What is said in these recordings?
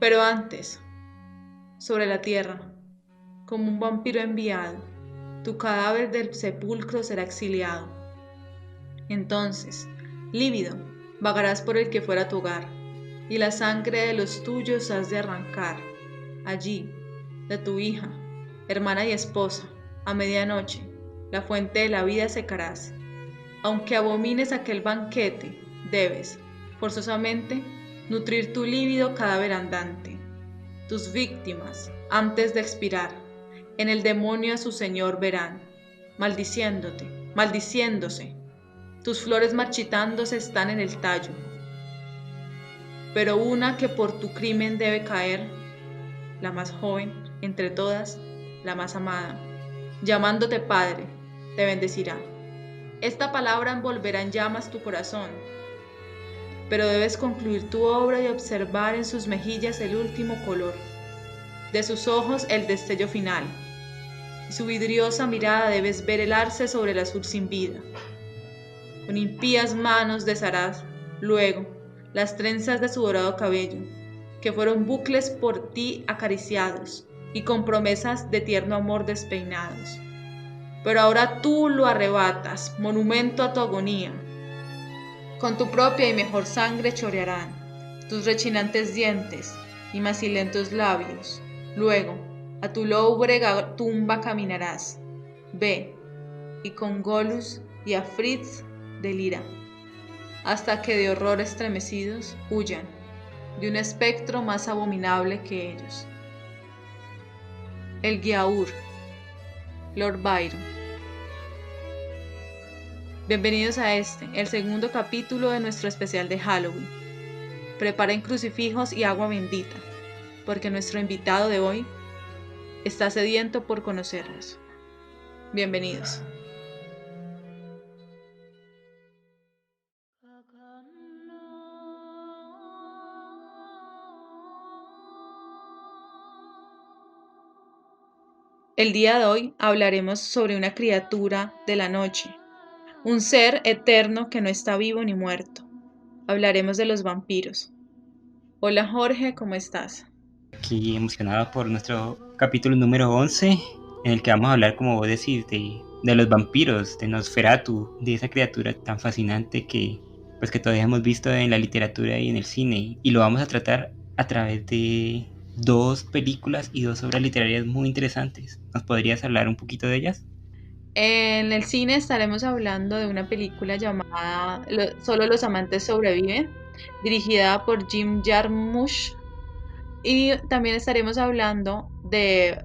Pero antes, sobre la tierra, como un vampiro enviado, tu cadáver del sepulcro será exiliado. Entonces, lívido, vagarás por el que fuera tu hogar, y la sangre de los tuyos has de arrancar. Allí, de tu hija, hermana y esposa, a medianoche, la fuente de la vida secarás. Aunque abomines aquel banquete, debes, forzosamente, nutrir tu lívido cadáver andante. Tus víctimas, antes de expirar, en el demonio a su señor verán, maldiciéndote, maldiciéndose. Tus flores marchitándose están en el tallo. Pero una que por tu crimen debe caer, la más joven entre todas, la más amada, llamándote Padre, te bendecirá. Esta palabra envolverá en llamas tu corazón, pero debes concluir tu obra y observar en sus mejillas el último color, de sus ojos el destello final, y su vidriosa mirada debes ver helarse sobre el azul sin vida. Con impías manos desharás, luego, las trenzas de su dorado cabello, que fueron bucles por ti acariciados, y con promesas de tierno amor despeinados. Pero ahora tú lo arrebatas, monumento a tu agonía. Con tu propia y mejor sangre chorearán tus rechinantes dientes y macilentos labios. Luego, a tu lóbrega tumba caminarás. Ve, y con Golus y Afritz delira, hasta que de horror estremecidos huyan de un espectro más abominable que ellos. El Giaour, Lord Byron. Bienvenidos a el segundo capítulo de nuestro especial de Halloween. Preparen crucifijos y agua bendita, porque nuestro invitado de hoy está sediento por conocernos. Bienvenidos. El día de hoy hablaremos sobre una criatura de la noche, un ser eterno que no está vivo ni muerto. Hablaremos de los vampiros. Hola Jorge, ¿cómo estás? Aquí emocionado por nuestro capítulo número 11, en el que vamos a hablar, como vos decís, de los vampiros, de Nosferatu, de esa criatura tan fascinante que todavía hemos visto en la literatura y en el cine, y lo vamos a tratar a través de dos películas y dos obras literarias muy interesantes. ¿Nos podrías hablar un poquito de ellas? En el cine estaremos hablando de una película llamada Solo los amantes sobreviven, dirigida por Jim Jarmusch, y también estaremos hablando de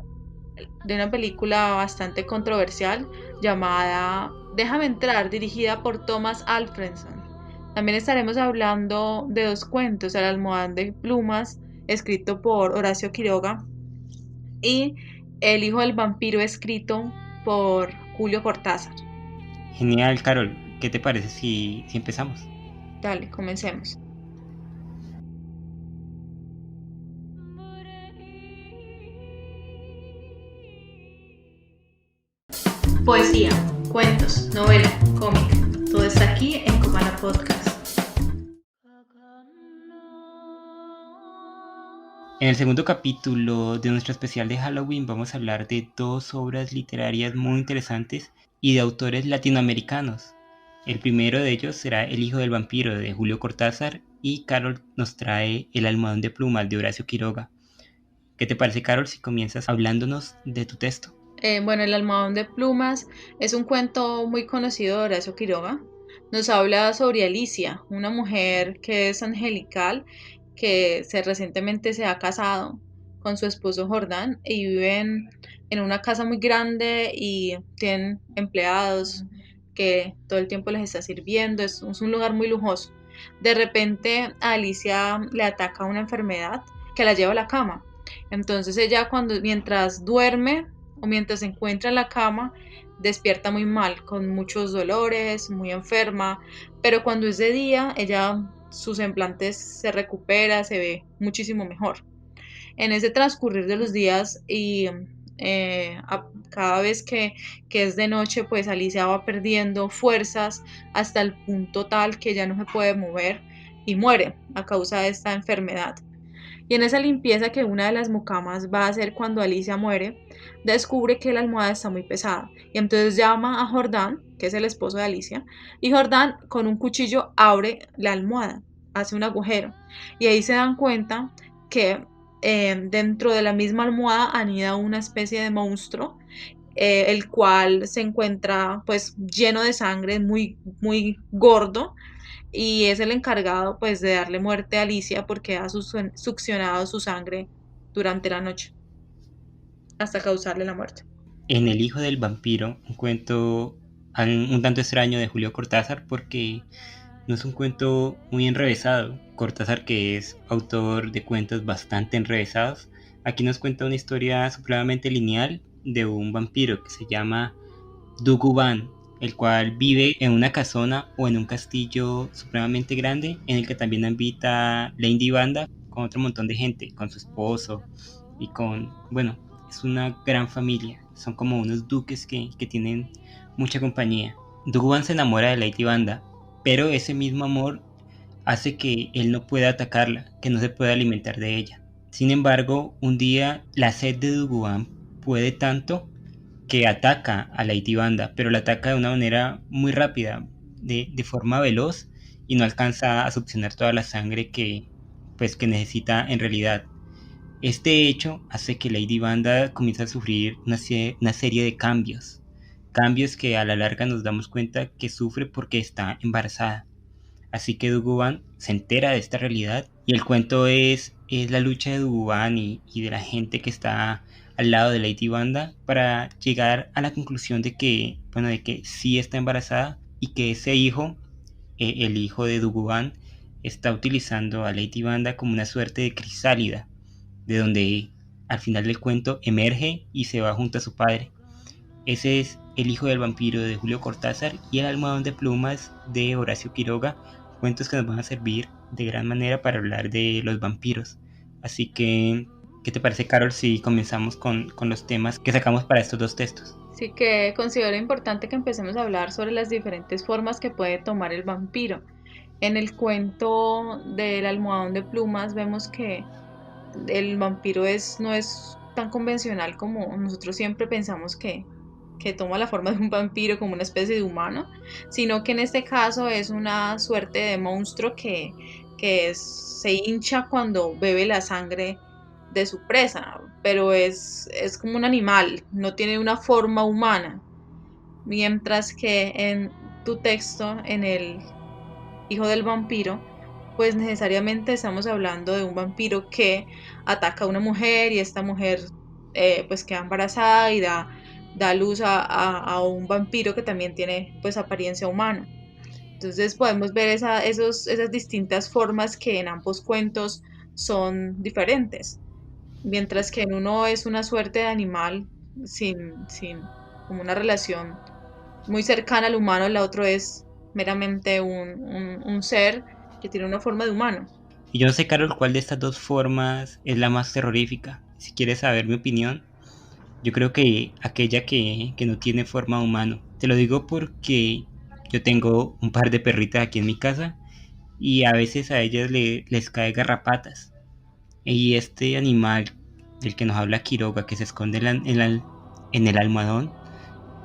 una película bastante controversial llamada Déjame entrar, dirigida por Thomas Alfredson. También estaremos hablando de dos cuentos, El almohadón de plumas, escrito por Horacio Quiroga, y El hijo del vampiro, escrito por Julio Cortázar. Genial, Carol. ¿Qué te parece si empezamos? Dale, comencemos. Poesía, cuentos, novela, cómic, todo está aquí en Comala Podcast. En el segundo capítulo de nuestro especial de Halloween vamos a hablar de dos obras literarias muy interesantes y de autores latinoamericanos. El primero de ellos será El hijo del vampiro de Julio Cortázar y Carol nos trae El almohadón de plumas de Horacio Quiroga. ¿Qué te parece, Carol, si comienzas hablándonos de tu texto? Bueno, El almohadón de plumas es un cuento muy conocido de Horacio Quiroga. Nos habla sobre Alicia, una mujer que es angelical, que recientemente se ha casado con su esposo Jordán y viven en una casa muy grande y tienen empleados que todo el tiempo les está sirviendo. Es un lugar muy lujoso. De repente a Alicia le ataca una enfermedad que la lleva a la cama. Entonces ella mientras duerme o mientras se encuentra en la cama, despierta muy mal, con muchos dolores, muy enferma, pero cuando es de día, sus semblantes se recupera, se ve muchísimo mejor. En ese transcurrir de los días y cada vez que es de noche, pues Alicia va perdiendo fuerzas hasta el punto tal que ya no se puede mover y muere a causa de esta enfermedad. Y en esa limpieza que una de las mucamas va a hacer cuando Alicia muere, descubre que la almohada está muy pesada. Y entonces llama a Jordán, que es el esposo de Alicia, y Jordán con un cuchillo abre la almohada, hace un agujero. Y ahí se dan cuenta que dentro de la misma almohada anida una especie de monstruo, el cual se encuentra pues lleno de sangre, muy, muy gordo, y es el encargado pues de darle muerte a Alicia porque ha succionado su sangre durante la noche hasta causarle la muerte. En El hijo del vampiro, un cuento un tanto extraño de Julio Cortázar, porque no es un cuento muy enrevesado. Cortázar, que es autor de cuentos bastante enrevesados, aquí nos cuenta una historia supremamente lineal de un vampiro que se llama Duguban, el cual vive en una casona o en un castillo supremamente grande, en el que también habita Lady Banda con otro montón de gente, con su esposo y bueno, es una gran familia. Son como unos duques que tienen mucha compañía. Duguban se enamora de Lady Banda, pero ese mismo amor hace que él no pueda atacarla, que no se pueda alimentar de ella. Sin embargo, un día la sed de Duguban puede tanto que ataca a Lady Banda, pero la ataca de una manera muy rápida, de forma veloz, y no alcanza a succionar toda la sangre que necesita en realidad. Este hecho hace que Lady Banda comience a sufrir una serie de cambios que a la larga nos damos cuenta que sufre porque está embarazada. Así que Duguban se entera de esta realidad y el cuento es la lucha de Duguban y de la gente que está al lado de Lady Banda para llegar a la conclusión de que sí está embarazada y que ese hijo, el hijo de Duguban, está utilizando a Lady Banda como una suerte de crisálida, de donde al final del cuento emerge y se va junto a su padre. Ese es El hijo del vampiro de Julio Cortázar y El almohadón de plumas de Horacio Quiroga, cuentos que nos van a servir de gran manera para hablar de los vampiros. Así que, ¿qué te parece, Carol, si comenzamos con los temas que sacamos para estos dos textos? Así que considero importante que empecemos a hablar sobre las diferentes formas que puede tomar el vampiro. En el cuento del almohadón de plumas vemos que el vampiro no es tan convencional como nosotros siempre pensamos que toma la forma de un vampiro como una especie de humano, sino que en este caso es una suerte de monstruo se hincha cuando bebe la sangre de su presa, pero es como un animal, no tiene una forma humana. Mientras que en tu texto, en el hijo del vampiro, pues necesariamente estamos hablando de un vampiro que ataca a una mujer y esta mujer pues queda embarazada y da luz a un vampiro que también tiene pues apariencia humana. Entonces podemos ver esas distintas formas que en ambos cuentos son diferentes. Mientras que en uno es una suerte de animal sin como una relación muy cercana al humano, el otro es meramente un ser que tiene una forma de humano. Y yo no sé, Carol, cuál de estas dos formas es la más terrorífica. Si quieres saber mi opinión, yo creo que aquella que no tiene forma de humano. Te lo digo porque yo tengo un par de perritas aquí en mi casa y a veces a ellas les cae garrapatas. Y este animal del que nos habla Quiroga, que se esconde en el almohadón,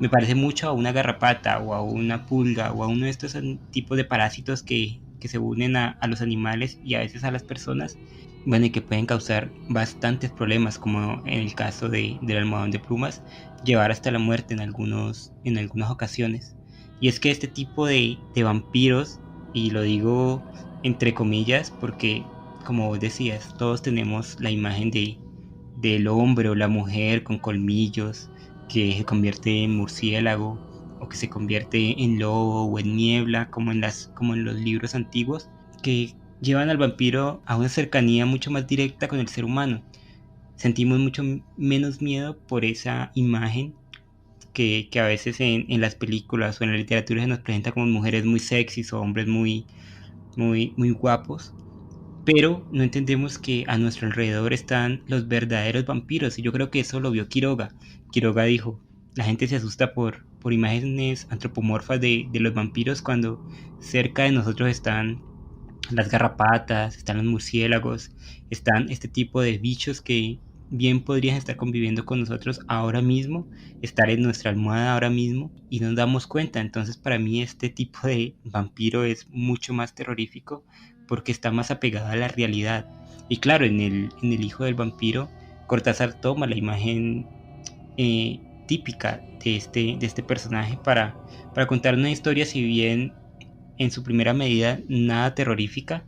me parece mucho a una garrapata o a una pulga o a uno de estos tipos de parásitos que se unen a los animales y a veces a las personas, bueno, y que pueden causar bastantes problemas, como en el caso del almohadón de plumas, llevar hasta la muerte en algunas ocasiones. Y es que este tipo de vampiros, y lo digo entre comillas porque, como vos decías, todos tenemos la imagen del hombre o la mujer con colmillos, que se convierte en murciélago o que se convierte en lobo o en niebla, como en los libros antiguos, que llevan al vampiro a una cercanía mucho más directa con el ser humano. Sentimos mucho menos miedo por esa imagen que a veces en las películas o en la literatura se nos presenta como mujeres muy sexys o hombres muy guapos, pero no entendemos que a nuestro alrededor están los verdaderos vampiros, y yo creo que eso lo vio Quiroga. Quiroga dijo, la gente se asusta por imágenes antropomorfas de los vampiros cuando cerca de nosotros están las garrapatas, están los murciélagos, están este tipo de bichos que bien podrían estar conviviendo con nosotros ahora mismo, estar en nuestra almohada ahora mismo y no nos damos cuenta. Entonces para mí este tipo de vampiro es mucho más terrorífico porque está más apegado a la realidad. Y claro, en el hijo del vampiro, Cortázar toma la imagen típica de este personaje para contar una historia, si bien en su primera medida nada terrorífica,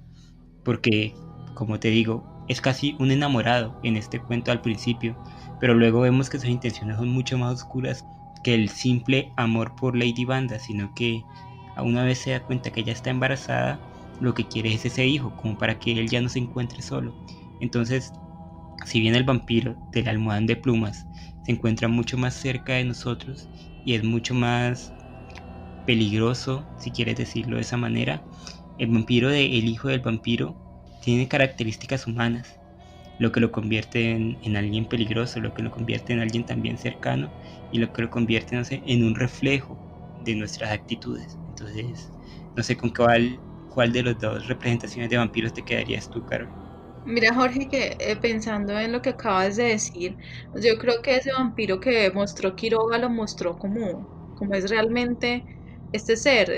porque, como te digo, es casi un enamorado en este cuento al principio, pero luego vemos que sus intenciones son mucho más oscuras que el simple amor por Lady Banda, sino que una vez se da cuenta que ella está embarazada, lo que quiere es ese hijo, como para que él ya no se encuentre solo. Entonces, si bien el vampiro del almohadón de plumas se encuentra mucho más cerca de nosotros y es mucho más peligroso, si quieres decirlo de esa manera, el vampiro de El hijo del vampiro tiene características humanas, lo que lo convierte en alguien peligroso, lo que lo convierte en alguien también cercano y lo que lo convierte, no sé, en un reflejo de nuestras actitudes. Entonces, no sé con cuál de las dos representaciones de vampiros te quedarías tú, Carol. Mira, Jorge, que pensando en lo que acabas de decir, yo creo que ese vampiro que mostró Quiroga lo mostró como es realmente este ser,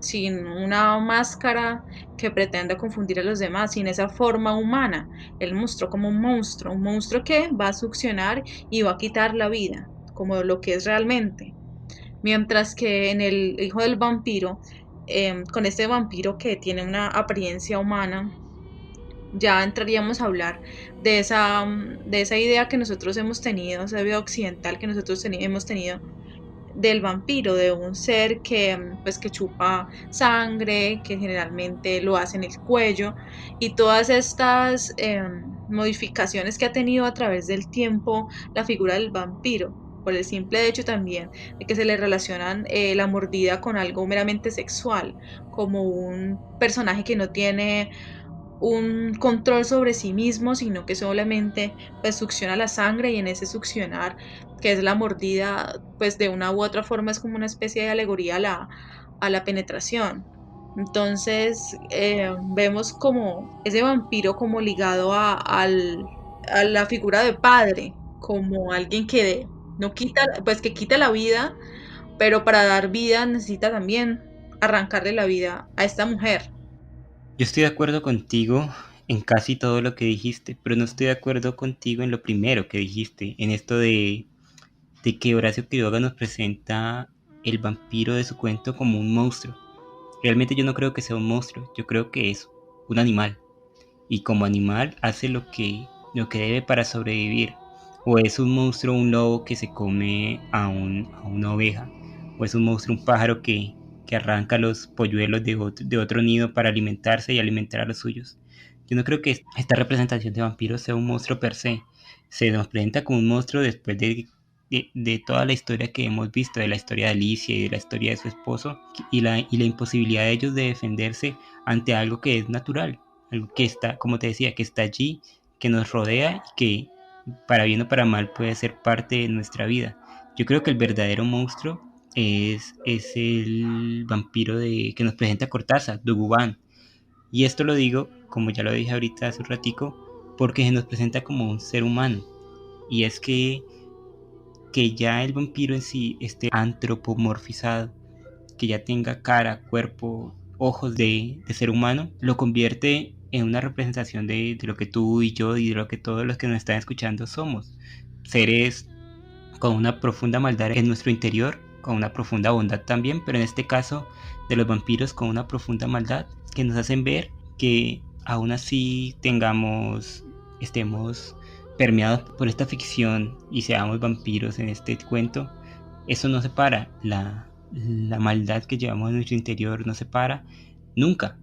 sin una máscara que pretenda confundir a los demás, sin esa forma humana. Él mostró como un monstruo que va a succionar y va a quitar la vida, como lo que es realmente. Mientras que en el hijo del vampiro, con este vampiro que tiene una apariencia humana, ya entraríamos a hablar de esa idea que nosotros hemos tenido, esa idea occidental que nosotros hemos tenido del vampiro, de un ser que, pues, que chupa sangre, que generalmente lo hace en el cuello, y todas estas modificaciones que ha tenido a través del tiempo la figura del vampiro, por el simple hecho también de que se le relacionan la mordida con algo meramente sexual, como un personaje que no tiene un control sobre sí mismo, sino que solamente pues succiona la sangre y en ese succionar, que es la mordida, pues de una u otra forma es como una especie de alegoría a la penetración. Entonces vemos como ese vampiro como ligado a la figura de padre, como alguien que no quita, pues que quita la vida, pero para dar vida necesita también arrancarle la vida a esta mujer. Yo estoy de acuerdo contigo en casi todo lo que dijiste, pero no estoy de acuerdo contigo en lo primero que dijiste, en esto de que Horacio Quiroga nos presenta el vampiro de su cuento como un monstruo. Realmente yo no creo que sea un monstruo, yo creo que es un animal. Y como animal hace lo que debe para sobrevivir. O es un monstruo, un lobo que se come a una oveja. O es un monstruo, un pájaro que arranca los polluelos de otro nido para alimentarse y alimentar a los suyos. Yo no creo que esta representación de vampiros sea un monstruo per se. Se nos presenta como un monstruo después de toda la historia que hemos visto, de la historia de Alicia y de la historia de su esposo, y la imposibilidad de ellos de defenderse ante algo que es natural, algo que está, como te decía, que está allí, que nos rodea y que para bien o para mal puede ser parte de nuestra vida. Yo creo que el verdadero monstruo es el vampiro que nos presenta Cortázar, Dugubán. Y esto lo digo, como ya lo dije ahorita hace un ratico, porque se nos presenta como un ser humano. Y es que ya el vampiro en sí esté antropomorfizado, que ya tenga cara, cuerpo, ojos de ser humano, lo convierte en una representación de lo que tú y yo y de lo que todos los que nos están escuchando somos. Seres con una profunda maldad en nuestro interior, con una profunda bondad también, pero en este caso de los vampiros con una profunda maldad que nos hacen ver que aún así estemos permeados por esta ficción y seamos vampiros en este cuento, eso no separa la maldad que llevamos en nuestro interior, no separa nunca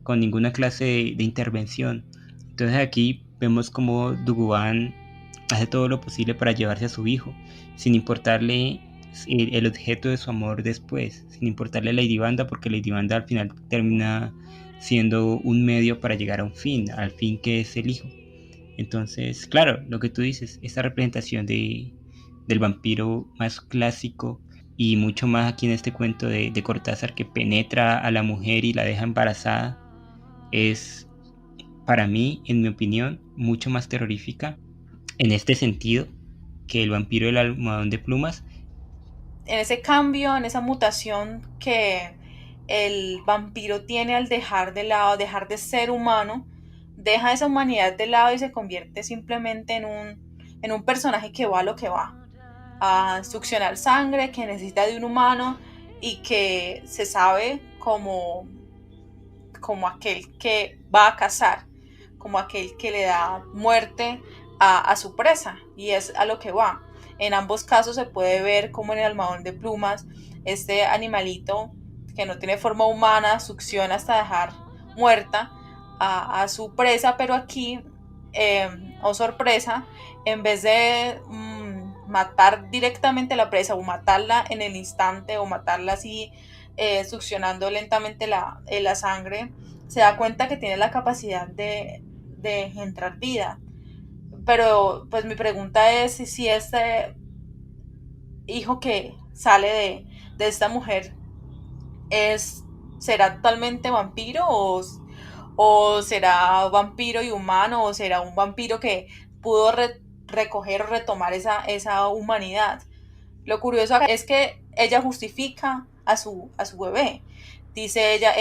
con ninguna clase de intervención. Entonces aquí vemos como Dugubán hace todo lo posible para llevarse a su hijo, sin importarle el objeto de su amor después, sin importarle a Lady Banda, porque Lady Banda al final termina siendo un medio para llegar a un fin, al fin que es el hijo. Entonces, claro, lo que tú dices, esta representación del vampiro más clásico y mucho más aquí en este cuento de Cortázar que penetra a la mujer y la deja embarazada, es, para mí, en mi opinión, mucho más terrorífica en este sentido que el vampiro del almohadón de plumas. En ese cambio, en esa mutación que el vampiro tiene al dejar de lado, dejar de ser humano, deja esa humanidad de lado y se convierte simplemente en un personaje que va a lo que va, a succionar sangre, que necesita de un humano y que se sabe como aquel que va a cazar, como aquel que le da muerte a su presa, y es a lo que va. En ambos casos se puede ver como en el almohadón de plumas, este animalito que no tiene forma humana succiona hasta dejar muerta a su presa, pero aquí, oh sorpresa, en vez de matar directamente a la presa o matarla en el instante o matarla así, succionando lentamente la sangre, se da cuenta que tiene la capacidad de engendrar vida. Pero pues mi pregunta es si este hijo que sale de esta mujer es, será totalmente vampiro o será vampiro y humano o será un vampiro que pudo recoger o retomar esa humanidad. Lo curioso es que ella justifica a su bebé. Dice ella,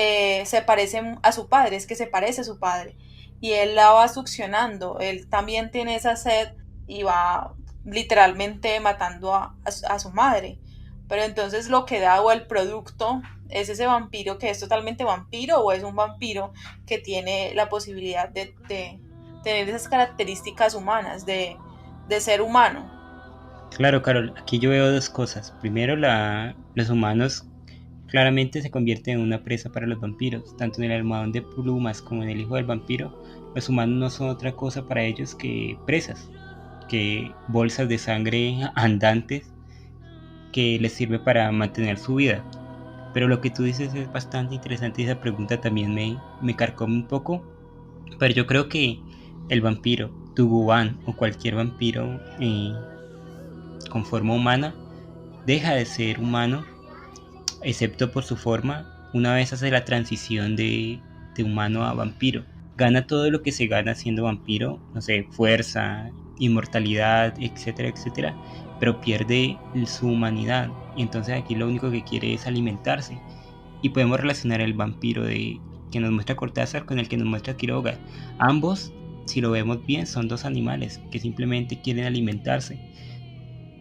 se parece a su padre, es que se parece a su padre. Y él la va succionando, él también tiene esa sed y va literalmente matando a su madre. Pero entonces lo que da o el producto es ese vampiro que es totalmente vampiro o es un vampiro que tiene la posibilidad de tener esas características humanas, de ser humano. Claro, Carol, aquí yo veo dos cosas. Primero, los humanos claramente se convierten en una presa para los vampiros. Tanto en el almohadón de plumas como en el hijo del vampiro, los humanos no son otra cosa para ellos que presas, que bolsas de sangre andantes que les sirve para mantener su vida. Pero lo que tú dices es bastante interesante y esa pregunta también me carcome un poco. Pero yo creo que el vampiro, Tuguban o cualquier vampiro con forma humana, deja de ser humano, excepto por su forma, una vez hace la transición de humano a vampiro. Gana todo lo que se gana siendo vampiro, no sé, fuerza, inmortalidad, etcétera, etcétera, pero pierde su humanidad. Y entonces aquí lo único que quiere es alimentarse. Y podemos relacionar el vampiro que nos muestra Cortázar con el que nos muestra Quiroga. Ambos, si lo vemos bien, son dos animales que simplemente quieren alimentarse.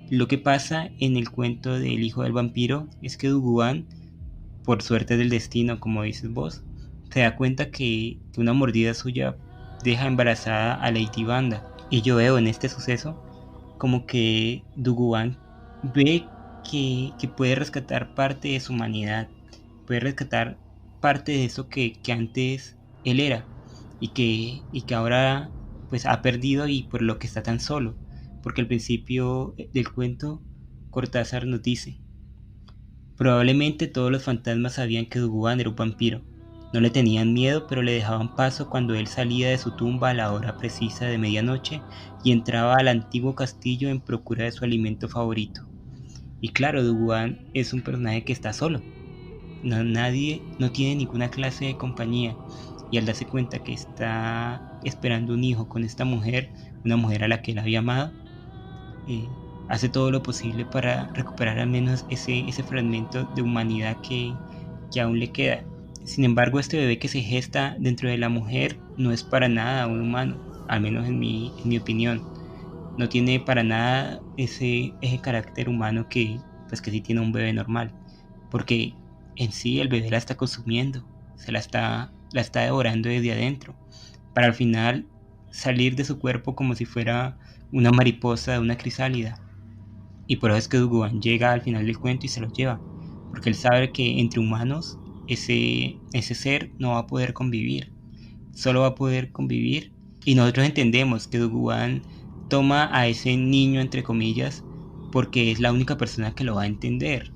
Lo que pasa en el cuento del hijo del vampiro es que Duguan, por suerte del destino, como dices vos, se da cuenta que una mordida suya deja embarazada a Lady Banda. Y yo veo en este suceso como que Duguan ve que puede rescatar parte de su humanidad, puede rescatar parte de eso que antes él era y que ahora pues ha perdido y por lo que está tan solo. Porque al principio del cuento Cortázar nos dice: probablemente todos los fantasmas sabían que Duguan era un vampiro. No le tenían miedo, pero le dejaban paso cuando él salía de su tumba a la hora precisa de medianoche y entraba al antiguo castillo en procura de su alimento favorito. Y claro, Duguan es un personaje que está solo. Nadie, no tiene ninguna clase de compañía. Y al darse cuenta que está esperando un hijo con esta mujer, una mujer a la que él había amado, eh, hace todo lo posible para recuperar al menos ese fragmento de humanidad que aún le queda. Sin embargo, este bebé que se gesta dentro de la mujer no es para nada un humano, al menos en mi opinión. No tiene para nada ese carácter humano pues que sí tiene un bebé normal. Porque en sí el bebé la está consumiendo, la está devorando desde adentro, para al final salir de su cuerpo como si fuera una mariposa de una crisálida. Y por eso es que Duguan llega al final del cuento y se lo lleva, porque él sabe que entre humanos ese ser no va a poder convivir, solo va a poder convivir. Y nosotros entendemos que Duguan toma a ese niño, entre comillas, porque es la única persona que lo va a entender.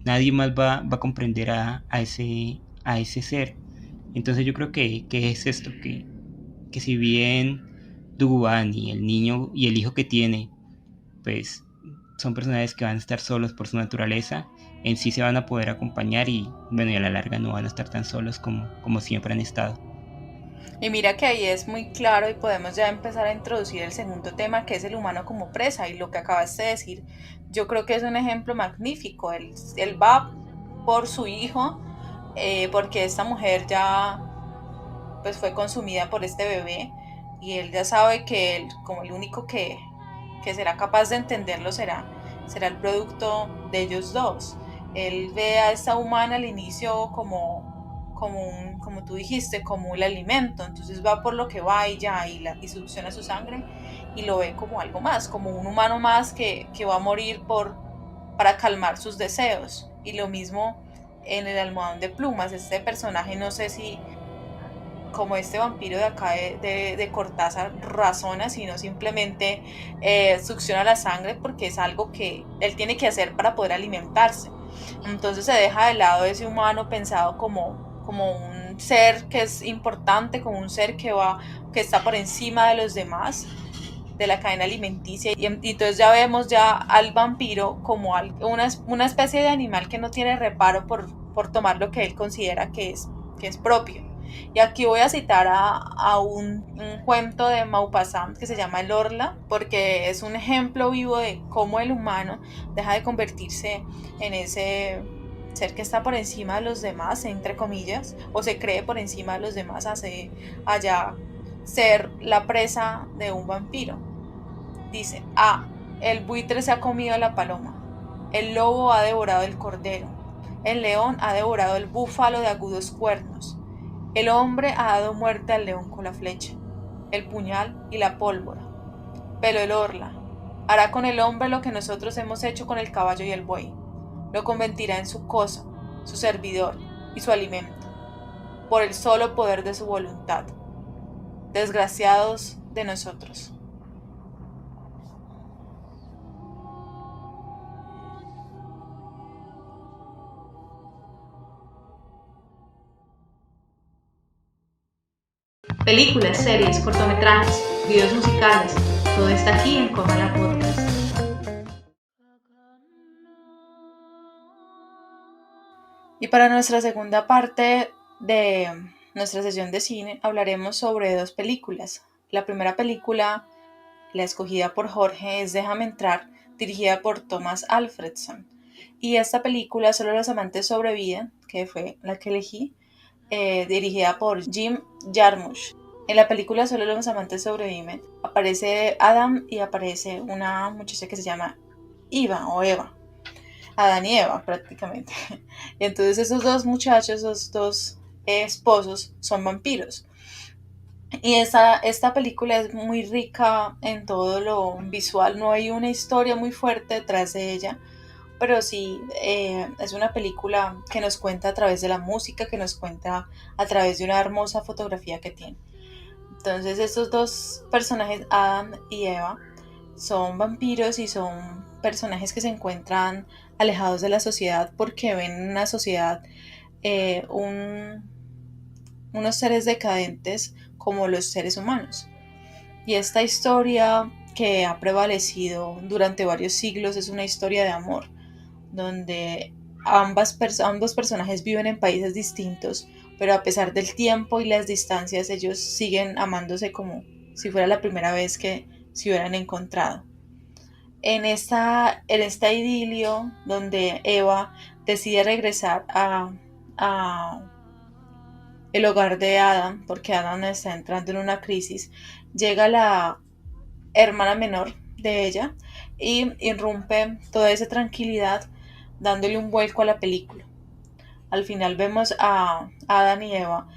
Nadie más va a comprender a ese ser. Entonces yo creo que es esto, que si bien Duguan y el niño y el hijo que tiene, pues son personajes que van a estar solos por su naturaleza, en sí se van a poder acompañar y bueno, y a la larga no van a estar tan solos como siempre han estado. Y mira que ahí es muy claro y podemos ya empezar a introducir el segundo tema, que es el humano como presa, y lo que acabas de decir, yo creo que es un ejemplo magnífico. Él va por su hijo, porque esta mujer ya pues fue consumida por este bebé, y él ya sabe que él, como el único que será capaz de entenderlo será el producto de ellos dos. Él ve a esta humana al inicio como tú dijiste, como el alimento, entonces va por lo que va y ya, y succiona su sangre, y lo ve como algo más, como un humano más que va a morir para calmar sus deseos. Y lo mismo en el almohadón de plumas, este personaje, no sé si como este vampiro de acá de Cortázar razona, sino simplemente succiona la sangre porque es algo que él tiene que hacer para poder alimentarse. Entonces se deja de lado ese humano pensado como un ser que es importante, como un ser que está por encima de los demás, de la cadena alimenticia, y entonces ya vemos ya al vampiro como una especie de animal que no tiene reparo por tomar lo que él considera que es propio. Y aquí voy a citar a un cuento de Maupassant que se llama El Orla, porque es un ejemplo vivo de cómo el humano deja de convertirse en ese ser que está por encima de los demás, entre comillas, o se cree por encima de los demás, hace allá ser la presa de un vampiro. Dice, el buitre se ha comido a la paloma, el lobo ha devorado el cordero, el león ha devorado el búfalo de agudos cuernos, el hombre ha dado muerte al león con la flecha, el puñal y la pólvora. Pero el orla hará con el hombre lo que nosotros hemos hecho con el caballo y el buey. Lo convertirá en su cosa, su servidor y su alimento, por el solo poder de su voluntad. Desgraciados de nosotros. Películas, series, cortometrajes, videos musicales, todo está aquí en Comala Podcast. Y para nuestra segunda parte de nuestra sesión de cine hablaremos sobre dos películas. La primera película, la escogida por Jorge, es Déjame entrar, dirigida por Thomas Alfredson. Y esta película, Solo los amantes sobreviven, que fue la que elegí, dirigida por Jim Jarmusch. En la película Solo los amantes sobreviven aparece Adam y aparece una muchacha que se llama Eva o Eva. Adán y Eva prácticamente. Y entonces esos dos muchachos, esos dos esposos son vampiros. Y esta película es muy rica en todo lo visual, no hay una historia muy fuerte detrás de ella, pero sí es una película que nos cuenta a través de la música, que nos cuenta a través de una hermosa fotografía que tiene. Entonces estos dos personajes, Adam y Eva, son vampiros y son personajes que se encuentran alejados de la sociedad porque ven en una sociedad eh, un, unos seres decadentes como los seres humanos. Y esta historia que ha prevalecido durante varios siglos es una historia de amor, donde ambos personajes viven en países distintos, pero a pesar del tiempo y las distancias, ellos siguen amándose como si fuera la primera vez que se hubieran encontrado. En esta idilio donde Eva decide regresar a el hogar de Adam, porque Adam está entrando en una crisis, llega la hermana menor de ella y irrumpe toda esa tranquilidad dándole un vuelco a la película. Al final vemos a Adam y Eva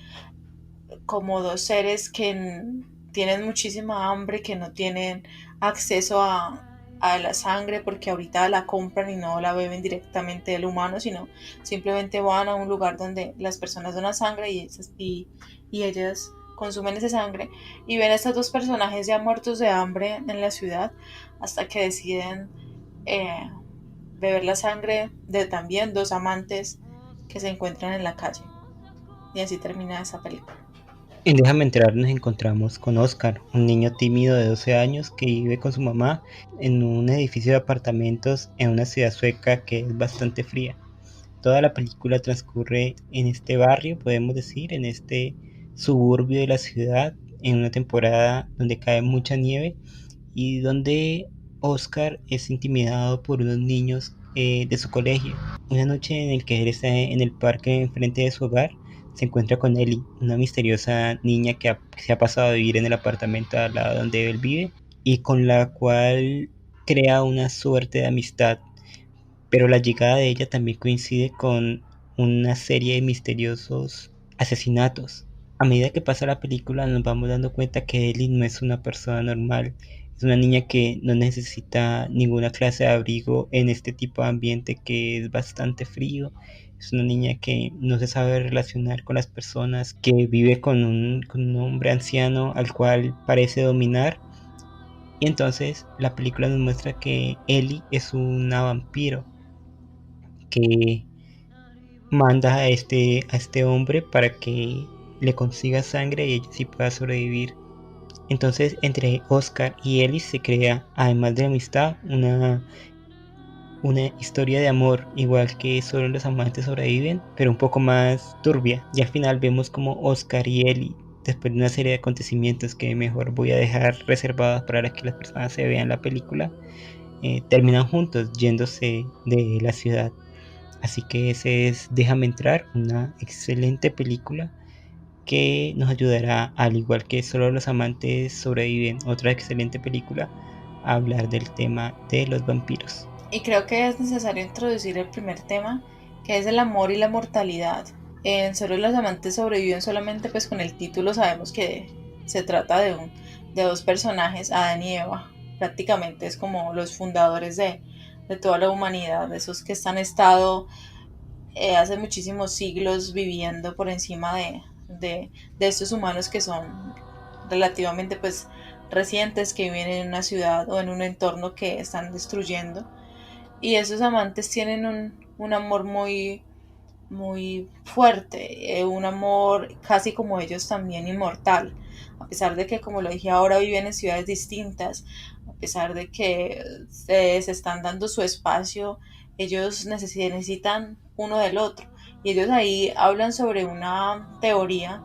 como dos seres que tienen muchísima hambre, que no tienen acceso a la sangre porque ahorita la compran y no la beben directamente del humano, sino simplemente van a un lugar donde las personas donan sangre y ellas consumen esa sangre y ven a estos dos personajes ya muertos de hambre en la ciudad hasta que deciden eh, beber la sangre de también dos amantes que se encuentran en la calle. Y así termina esa película. En Déjame entrar nos encontramos con Oscar, un niño tímido de 12 años que vive con su mamá en un edificio de apartamentos en una ciudad sueca que es bastante fría. Toda la película transcurre en este barrio, podemos decir, en este suburbio de la ciudad en una temporada donde cae mucha nieve y donde Oscar es intimidado por unos niños de su colegio. Una noche en el que él está en el parque enfrente de su hogar, se encuentra con Ellie, una misteriosa niña que se ha pasado a vivir en el apartamento al lado donde él vive y con la cual crea una suerte de amistad, pero la llegada de ella también coincide con una serie de misteriosos asesinatos. A medida que pasa la película nos vamos dando cuenta que Ellie no es una persona normal, es una niña que no necesita ninguna clase de abrigo en este tipo de ambiente que es bastante frío. Es una niña que no se sabe relacionar con las personas, que vive con un hombre anciano al cual parece dominar. Y entonces la película nos muestra que Ellie es una vampiro que manda a este hombre para que le consiga sangre y ella sí pueda sobrevivir. Entonces entre Oscar y Ellie se crea, además de amistad, una historia de amor, igual que solo los amantes sobreviven, pero un poco más turbia. Y al final vemos como Oscar y Ellie, después de una serie de acontecimientos que mejor voy a dejar reservados para que las personas se vean la película, terminan juntos yéndose de la ciudad. Así que ese es Déjame entrar, una excelente película que nos ayudará, al igual que Solo los amantes sobreviven, otra excelente película, a hablar del tema de los vampiros. Y creo que es necesario introducir el primer tema, que es el amor y la mortalidad. En Solo los amantes sobreviven solamente pues con el título sabemos que se trata de dos personajes, Adán y Eva. Prácticamente es como los fundadores de toda la humanidad, esos que han estado hace muchísimos siglos viviendo por encima de estos humanos que son relativamente pues recientes, que viven en una ciudad o en un entorno que están destruyendo. Y esos amantes tienen un amor muy, muy fuerte, un amor casi como ellos también inmortal, a pesar de que, como lo dije ahora, viven en ciudades distintas, a pesar de que se están dando su espacio, ellos necesitan uno del otro. Y ellos ahí hablan sobre una teoría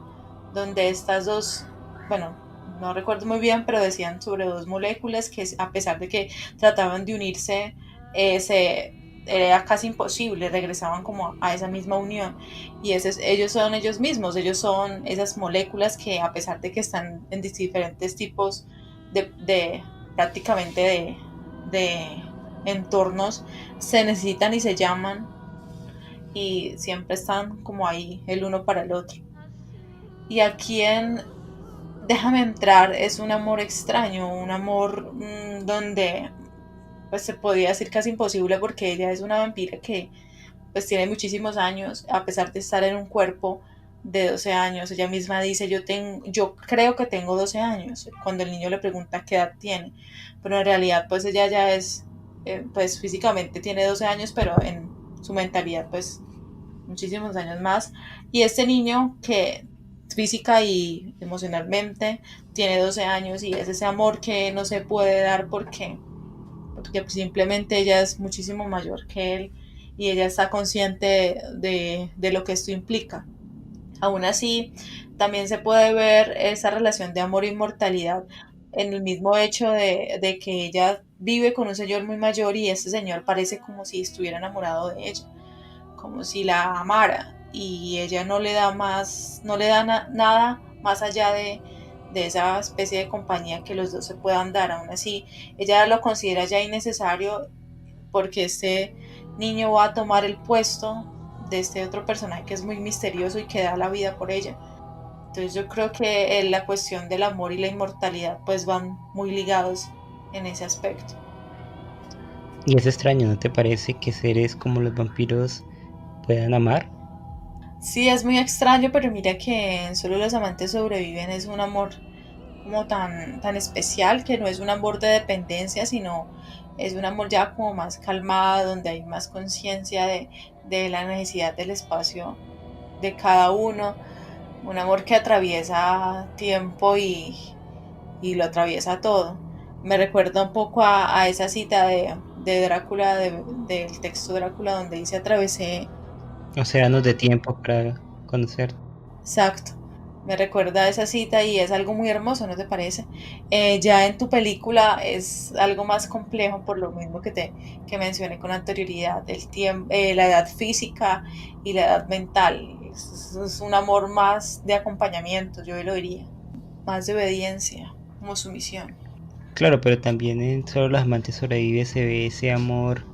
donde estas dos, bueno, no recuerdo muy bien, pero decían sobre dos moléculas que a pesar de que trataban de unirse, era casi imposible, regresaban como a esa misma unión. Y ellos son ellos mismos, ellos son esas moléculas que a pesar de que están en diferentes tipos de prácticamente de entornos, se necesitan y se llaman y siempre están como ahí el uno para el otro. Y aquí en Déjame entrar es un amor extraño, un amor donde pues se podría decir casi imposible porque ella es una vampira que pues tiene muchísimos años, a pesar de estar en un cuerpo de 12 años. Ella misma dice, yo creo que tengo 12 años, cuando el niño le pregunta qué edad tiene, pero en realidad pues ella ya es, pues físicamente tiene 12 años, pero en su mentalidad pues muchísimos años más. Y este niño que física y emocionalmente tiene 12 años y es ese amor que no se puede dar porque simplemente ella es muchísimo mayor que él y ella está consciente de lo que esto implica. Aún así, también se puede ver esa relación de amor e inmortalidad en el mismo hecho de que ella vive con un señor muy mayor y este señor parece como si estuviera enamorado de ella, como si la amara y ella no le da más, no le da nada más allá de esa especie de compañía que los dos se puedan dar. Aún así, ella lo considera ya innecesario porque este niño va a tomar el puesto de este otro personaje que es muy misterioso y que da la vida por ella. Entonces yo creo que la cuestión del amor y la inmortalidad pues van muy ligados en ese aspecto. Y es extraño, ¿no te parece que seres como los vampiros puedan amar? Sí, es muy extraño, pero mira que en Solo los amantes sobreviven es un amor como tan especial, que no es un amor de dependencia, sino es un amor ya como más calmado, donde hay más conciencia de la necesidad del espacio de cada uno, un amor que atraviesa tiempo y lo atraviesa todo. Me recuerda un poco a esa cita de Drácula, del texto Drácula, donde dice atravesé, Océanos de tiempo para conocer. exacto, Me recuerda a esa cita y es algo muy hermoso, ¿no te parece? Ya en tu película es algo más complejo por lo mismo que mencioné con anterioridad, el tiempo, la edad física y la edad mental. Es un amor más de acompañamiento, yo lo diría, más de obediencia, como sumisión. Claro, pero también en Solo los amantes sobrevive se ve ese amor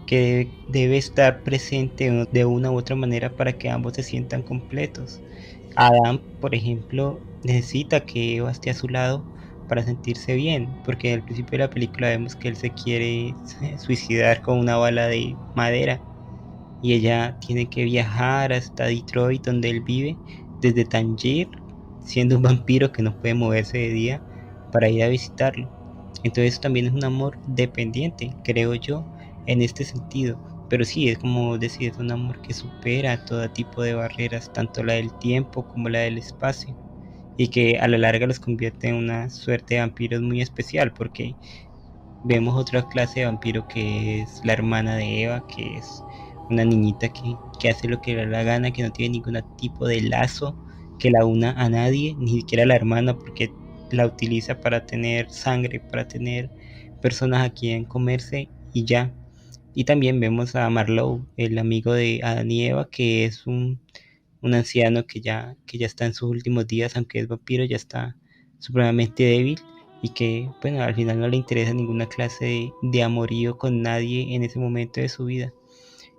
que debe estar presente de una u otra manera para que ambos se sientan completos. Adán, por ejemplo, necesita que Eva esté a su lado para sentirse bien, porque al principio de la película vemos que él se quiere suicidar con una bala de madera y ella tiene que viajar hasta Detroit, donde él vive, desde Tangier, siendo un vampiro que no puede moverse de día, para ir a visitarlo. Entonces también es un amor dependiente, creo yo, en este sentido. Pero sí, es como decir, es un amor que supera todo tipo de barreras, tanto la del tiempo como la del espacio, y que a la larga los convierte en una suerte de vampiros muy especial, porque vemos otra clase de vampiro que es la hermana de Eva, que es una niñita que hace lo que le da la gana, que no tiene ningún tipo de lazo que la una a nadie, ni siquiera a la hermana, porque la utiliza para tener sangre, para tener personas a quien comerse y ya. Y también vemos a Marlowe, el amigo de Adán y Eva, que es un anciano que ya está en sus últimos días, aunque es vampiro, ya está supremamente débil y que, bueno, al final no le interesa ninguna clase de amorío con nadie en ese momento de su vida.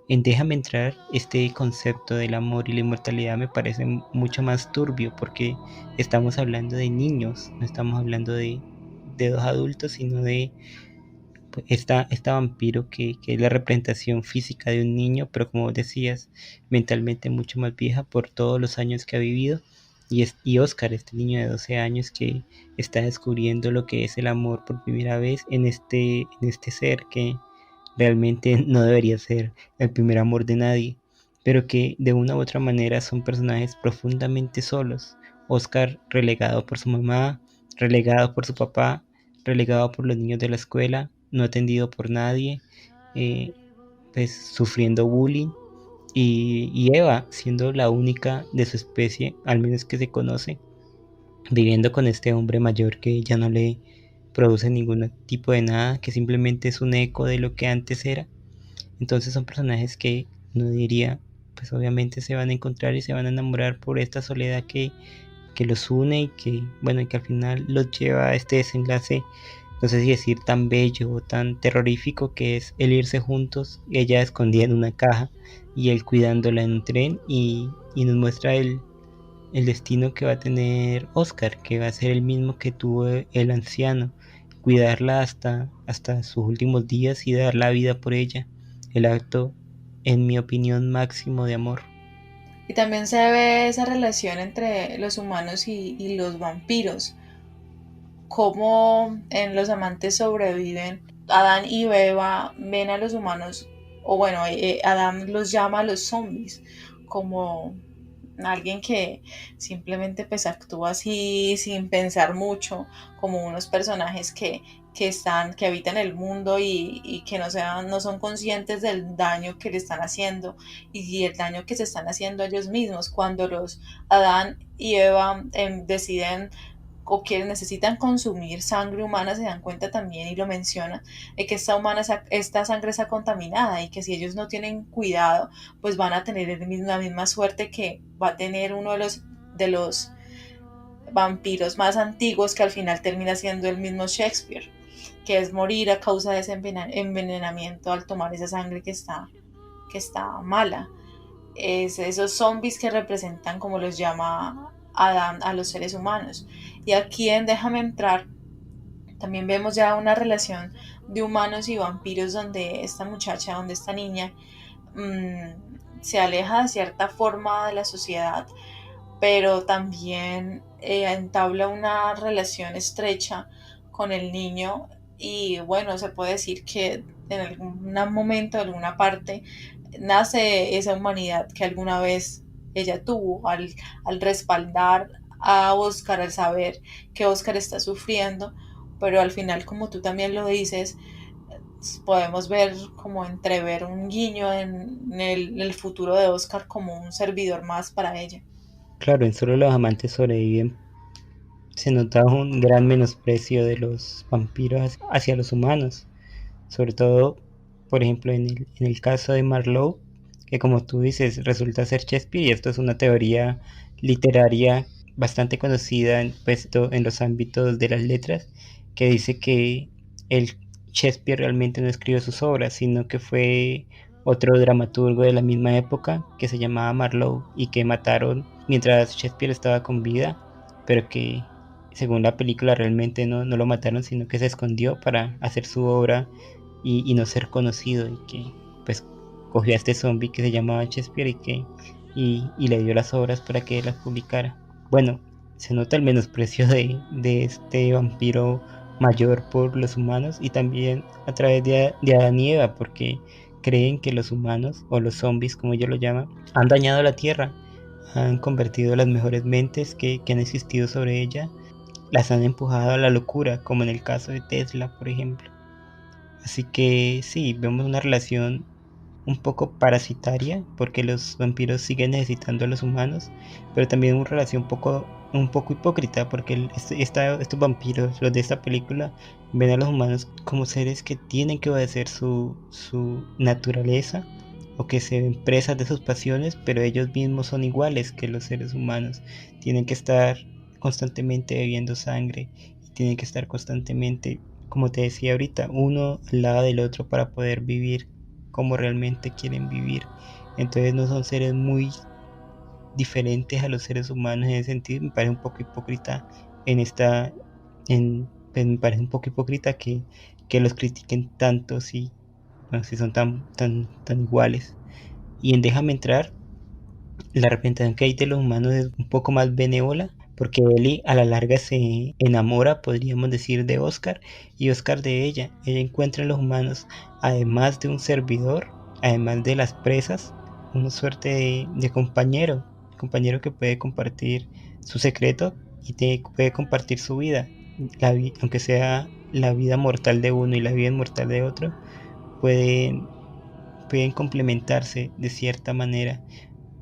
En Déjame entrar, este concepto del amor y la inmortalidad me parece mucho más turbio porque estamos hablando de niños, no estamos hablando de dos adultos, sino de pues, esta vampiro que es la representación física de un niño, pero como decías, mentalmente mucho más vieja por todos los años que ha vivido. Y Oscar, este niño de 12 años que está descubriendo lo que es el amor por primera vez en este ser que realmente no debería ser el primer amor de nadie, pero que de una u otra manera son personajes profundamente solos. Oscar relegado por su mamá, relegado por su papá, relegado por los niños de la escuela, no atendido por nadie, eh, pues sufriendo bullying. Y Eva, siendo la única de su especie, al menos que se conoce, viviendo con este hombre mayor que ya no le produce ningún tipo de nada, que simplemente es un eco de lo que antes era. Entonces son personajes que no diría, pues obviamente se van a encontrar y se van a enamorar por esta soledad que los une y que, bueno, y que al final los lleva a este desenlace, no sé si decir tan bello o tan terrorífico, que es el irse juntos, ella escondida en una caja y él cuidándola en un tren y nos muestra el destino que va a tener Oscar, que va a ser el mismo que tuvo el anciano, cuidarla hasta sus últimos días y dar la vida por ella, el acto, en mi opinión, máximo de amor. Y también se ve esa relación entre los humanos y los vampiros, cómo en Los amantes sobreviven. Adán y Eva ven a los humanos, o bueno, Adán los llama a los zombies, como alguien que simplemente pues actúa así sin pensar mucho, como unos personajes que habitan el mundo y que no son conscientes del daño que le están haciendo y el daño que se están haciendo a ellos mismos cuando los Adán y Eva deciden o que necesitan consumir sangre humana, se dan cuenta también y lo mencionan, de que esta sangre está contaminada y que si ellos no tienen cuidado, pues van a tener la misma suerte que va a tener uno de los vampiros más antiguos, que al final termina siendo el mismo Shakespeare, que es morir a causa de ese envenenamiento al tomar esa sangre que está mala. Es esos zombies que representan, como los llama Adán, a los seres humanos. Y aquí en Déjame entrar también vemos ya una relación de humanos y vampiros donde esta muchacha, donde esta niña se aleja de cierta forma de la sociedad, pero también entabla una relación estrecha con el niño y bueno, se puede decir que en algún momento, en alguna parte, nace esa humanidad que alguna vez ella tuvo al respaldar a Oscar, al saber que Oscar está sufriendo, pero al final, como tú también lo dices, podemos ver como entrever un guiño en el futuro de Oscar como un servidor más para ella. Claro, en Solo los amantes sobreviven se nota un gran menosprecio de los vampiros hacia los humanos, sobre todo, por ejemplo, en el caso de Marlowe, que como tú dices, resulta ser Shakespeare, y esto es una teoría literaria bastante conocida en los ámbitos de las letras, que dice que el Shakespeare realmente no escribió sus obras, sino que fue otro dramaturgo de la misma época que se llamaba Marlowe y que mataron mientras Shakespeare estaba con vida, pero que según la película realmente no lo mataron, sino que se escondió para hacer su obra y no ser conocido, y que pues cogió a este zombie que se llamaba Shakespeare y le dio las obras para que las publicara. Bueno, se nota el menosprecio de este vampiro mayor por los humanos, y también a través de Adán y Eva, porque creen que los humanos, o los zombies como ellos lo llaman, han dañado la tierra, han convertido las mejores mentes que han existido sobre ella, las han empujado a la locura, como en el caso de Tesla, por ejemplo. Así que sí, vemos una relación un poco parasitaria, porque los vampiros siguen necesitando a los humanos, pero también una relación un poco hipócrita, porque estos vampiros, los de esta película, ven a los humanos como seres que tienen que obedecer su naturaleza, o que se ven presas de sus pasiones, pero ellos mismos son iguales que los seres humanos, tienen que estar constantemente bebiendo sangre, y tienen que estar constantemente, como te decía ahorita, uno al lado del otro para poder vivir como realmente quieren vivir. Entonces no son seres muy diferentes a los seres humanos en ese sentido. Me parece un poco hipócrita en esta, pues me parece un poco hipócrita que los critiquen tanto si, bueno, si son tan iguales. Y en Déjame entrar, la representación que hay de los humanos es un poco más benévola, porque Ellie a la larga se enamora, podríamos decir, de Oscar, y Oscar de ella. Ella encuentra en los humanos, además de un servidor, además de las presas, una suerte de compañero que puede compartir su secreto y puede compartir su vida, aunque sea la vida mortal de uno y la vida inmortal de otro, pueden, pueden complementarse de cierta manera.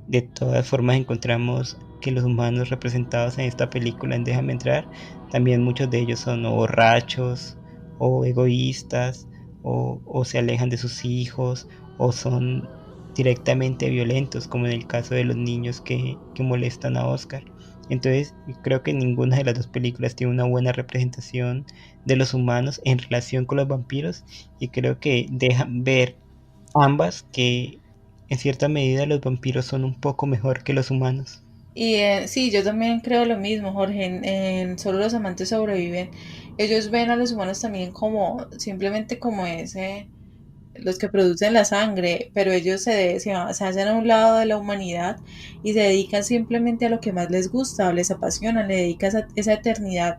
De todas formas encontramos que los humanos representados en esta película en Déjame entrar, también muchos de ellos son o borrachos, o egoístas, o se alejan de sus hijos, o son directamente violentos, como en el caso de los niños que molestan a Oscar. Entonces creo que ninguna de las dos películas tiene una buena representación de los humanos en relación con los vampiros, y creo que dejan ver ambas que en cierta medida los vampiros son un poco mejor que los humanos. Y sí, yo también creo lo mismo, Jorge. En Solo los amantes sobreviven. Ellos ven a los humanos también como simplemente como ese, los que producen la sangre, pero ellos se hacen a un lado de la humanidad y se dedican simplemente a lo que más les gusta o les apasiona, le dedican esa eternidad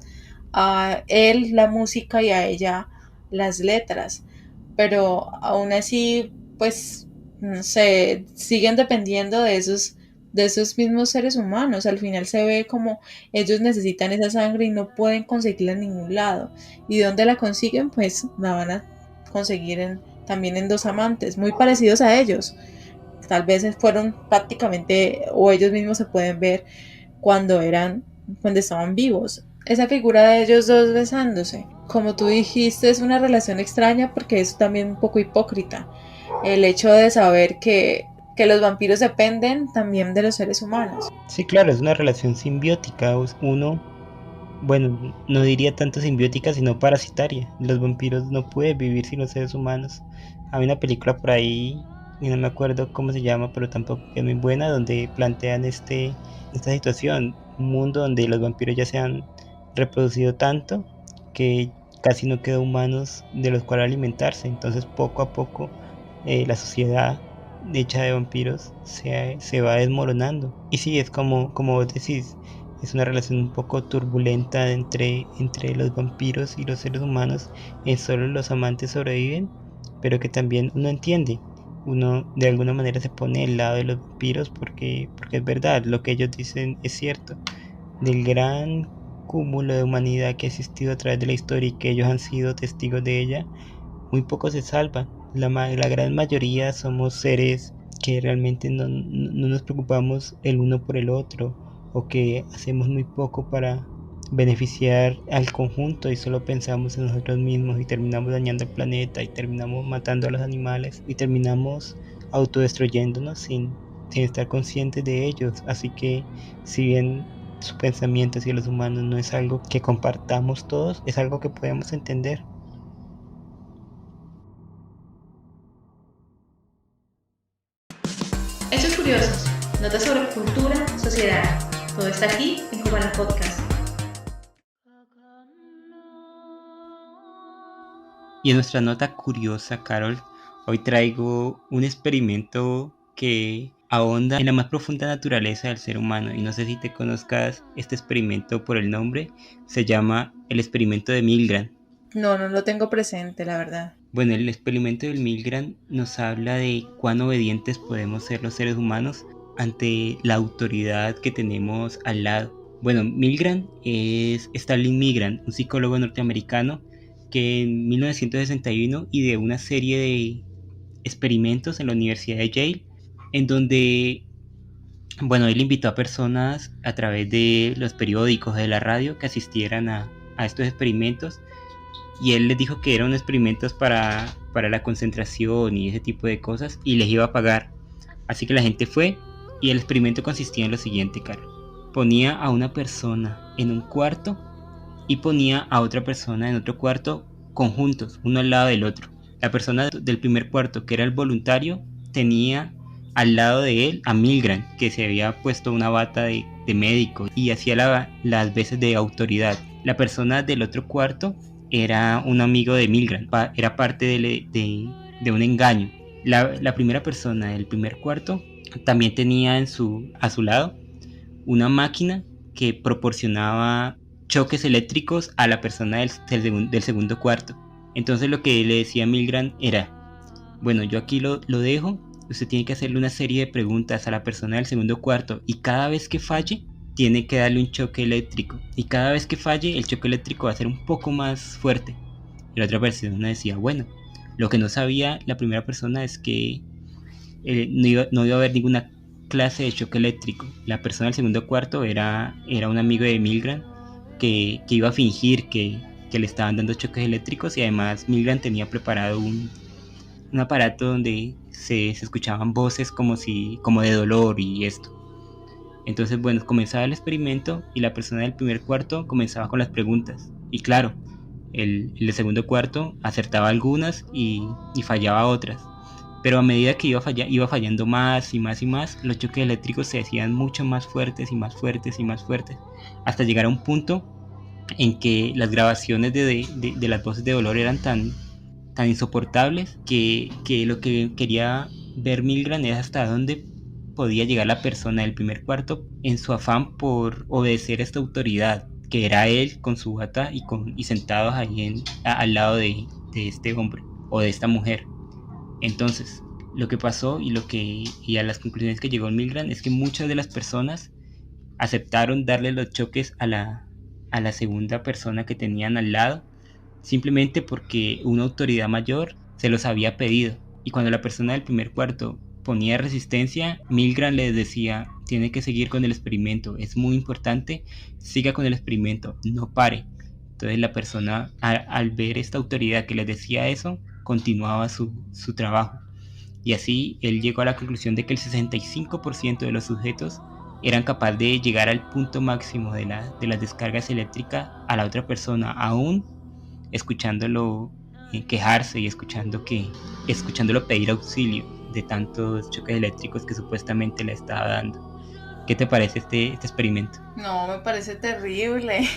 a él la música y a ella las letras, pero aún así, pues, no sé, siguen dependiendo de esos mismos seres humanos. Al final se ve como ellos necesitan esa sangre y no pueden conseguirla en ningún lado. ¿Y dónde la consiguen? Pues la van a conseguir también en Dos amantes, muy parecidos a ellos. Tal vez fueron prácticamente, o ellos mismos se pueden ver cuando estaban vivos. Esa figura de ellos dos besándose, como tú dijiste, es una relación extraña porque es también un poco hipócrita. El hecho de saber que los vampiros dependen también de los seres humanos. Sí, claro, es una relación simbiótica. Uno, bueno, no diría tanto simbiótica, sino parasitaria. Los vampiros no pueden vivir sin los seres humanos. Hay una película por ahí, y no me acuerdo cómo se llama, pero tampoco es muy buena, donde plantean esta situación. Un mundo donde los vampiros ya se han reproducido tanto que casi no queda humanos de los cuales alimentarse. Entonces poco a poco la sociedad hecha de vampiros se va desmoronando. Y sí, es como vos decís, es una relación un poco turbulenta entre los vampiros y los seres humanos. Solo los amantes sobreviven, pero que también uno entiende. Uno de alguna manera se pone al lado de los vampiros, porque es verdad, lo que ellos dicen es cierto. Del gran cúmulo de humanidad que ha existido a través de la historia y que ellos han sido testigos de ella, muy pocos se salvan. La gran mayoría somos seres que realmente no nos preocupamos el uno por el otro, o que hacemos muy poco para beneficiar al conjunto y solo pensamos en nosotros mismos y terminamos dañando el planeta y terminamos matando a los animales y terminamos autodestruyéndonos sin estar conscientes de ellos. Así que si bien su pensamiento hacia los humanos no es algo que compartamos todos, es algo que podemos entender. Hechos curiosos, notas sobre cultura, sociedad. Todo está aquí en Cubana Podcast. Y en nuestra nota curiosa, Carol, hoy traigo un experimento que ahonda en la más profunda naturaleza del ser humano. Y no sé si te conozcas este experimento por el nombre. Se llama el experimento de Milgram. No lo tengo presente, la verdad. Bueno, el experimento del Milgram nos habla de cuán obedientes podemos ser los seres humanos ante la autoridad que tenemos al lado. Bueno, Milgram es Stanley Milgram, un psicólogo norteamericano que en 1961 ideó una serie de experimentos en la Universidad de Yale, en donde, bueno, él invitó a personas a través de los periódicos, de la radio, que asistieran a estos experimentos, y él les dijo que eran experimentos para la concentración y ese tipo de cosas, y les iba a pagar. Así que la gente fue, y el experimento consistía en lo siguiente, Carlos. Ponía a una persona en un cuarto y ponía a otra persona en otro cuarto conjuntos, uno al lado del otro. La persona del primer cuarto, que era el voluntario, tenía al lado de él a Milgram, que se había puesto una bata de médico y hacía las veces de autoridad. La persona del otro cuarto era un amigo de Milgram, era parte de un engaño. La primera persona del primer cuarto también tenía a su lado una máquina que proporcionaba choques eléctricos a la persona del segundo cuarto. Entonces lo que le decía Milgram era: bueno, yo aquí lo dejo, usted tiene que hacerle una serie de preguntas a la persona del segundo cuarto y cada vez que falle tiene que darle un choque eléctrico, y cada vez que falle el choque eléctrico va a ser un poco más fuerte. Y la otra persona decía: bueno, lo que no sabía la primera persona es que no iba a haber ninguna clase de choque eléctrico. La persona del segundo cuarto era un amigo de Milgram que iba a fingir que le estaban dando choques eléctricos, y además Milgram tenía preparado un aparato donde se escuchaban voces como de dolor y esto. Entonces, bueno, comenzaba el experimento y la persona del primer cuarto comenzaba con las preguntas. Y claro, el segundo cuarto acertaba algunas y fallaba otras. Pero a medida que iba fallando más y más y más, los choques eléctricos se hacían mucho más fuertes y más fuertes y más fuertes, hasta llegar a un punto en que las grabaciones de las voces de dolor eran tan insoportables que lo que quería ver Milgram era hasta dónde podía llegar la persona del primer cuarto en su afán por obedecer a esta autoridad, que era él con su bata y sentados ahí al lado de este hombre o de esta mujer. Entonces, lo que pasó y a las conclusiones que llegó Milgram es que muchas de las personas aceptaron darle los choques a la segunda persona que tenían al lado, simplemente porque una autoridad mayor se los había pedido. Y cuando la persona del primer cuarto ponía resistencia, Milgram les decía: tiene que seguir con el experimento, es muy importante, siga con el experimento, no pare. Entonces la persona, al ver esta autoridad que les decía eso, continuaba su trabajo. Y así él llegó a la conclusión de que el 65% de los sujetos eran capaces de llegar al punto máximo de las descargas eléctricas a la otra persona, aún escuchándolo quejarse y escuchándolo pedir auxilio de tantos choques eléctricos que supuestamente le estaba dando. ¿Qué te parece este experimento? No, me parece terrible.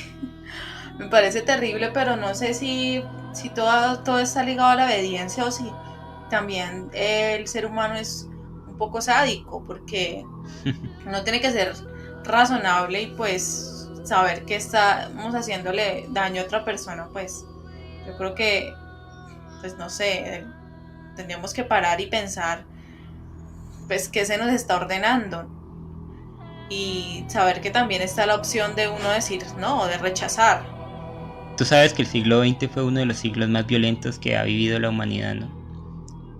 Me parece terrible, pero no sé si todo está ligado a la obediencia o si también el ser humano es un poco sádico, porque uno tiene que ser razonable y pues saber que estamos haciéndole daño a otra persona. Pues yo creo que, pues no sé, tendríamos que parar y pensar pues qué se nos está ordenando y saber que también está la opción de uno decir no, de rechazar. Tú sabes que el siglo XX fue uno de los siglos más violentos que ha vivido la humanidad, ¿no?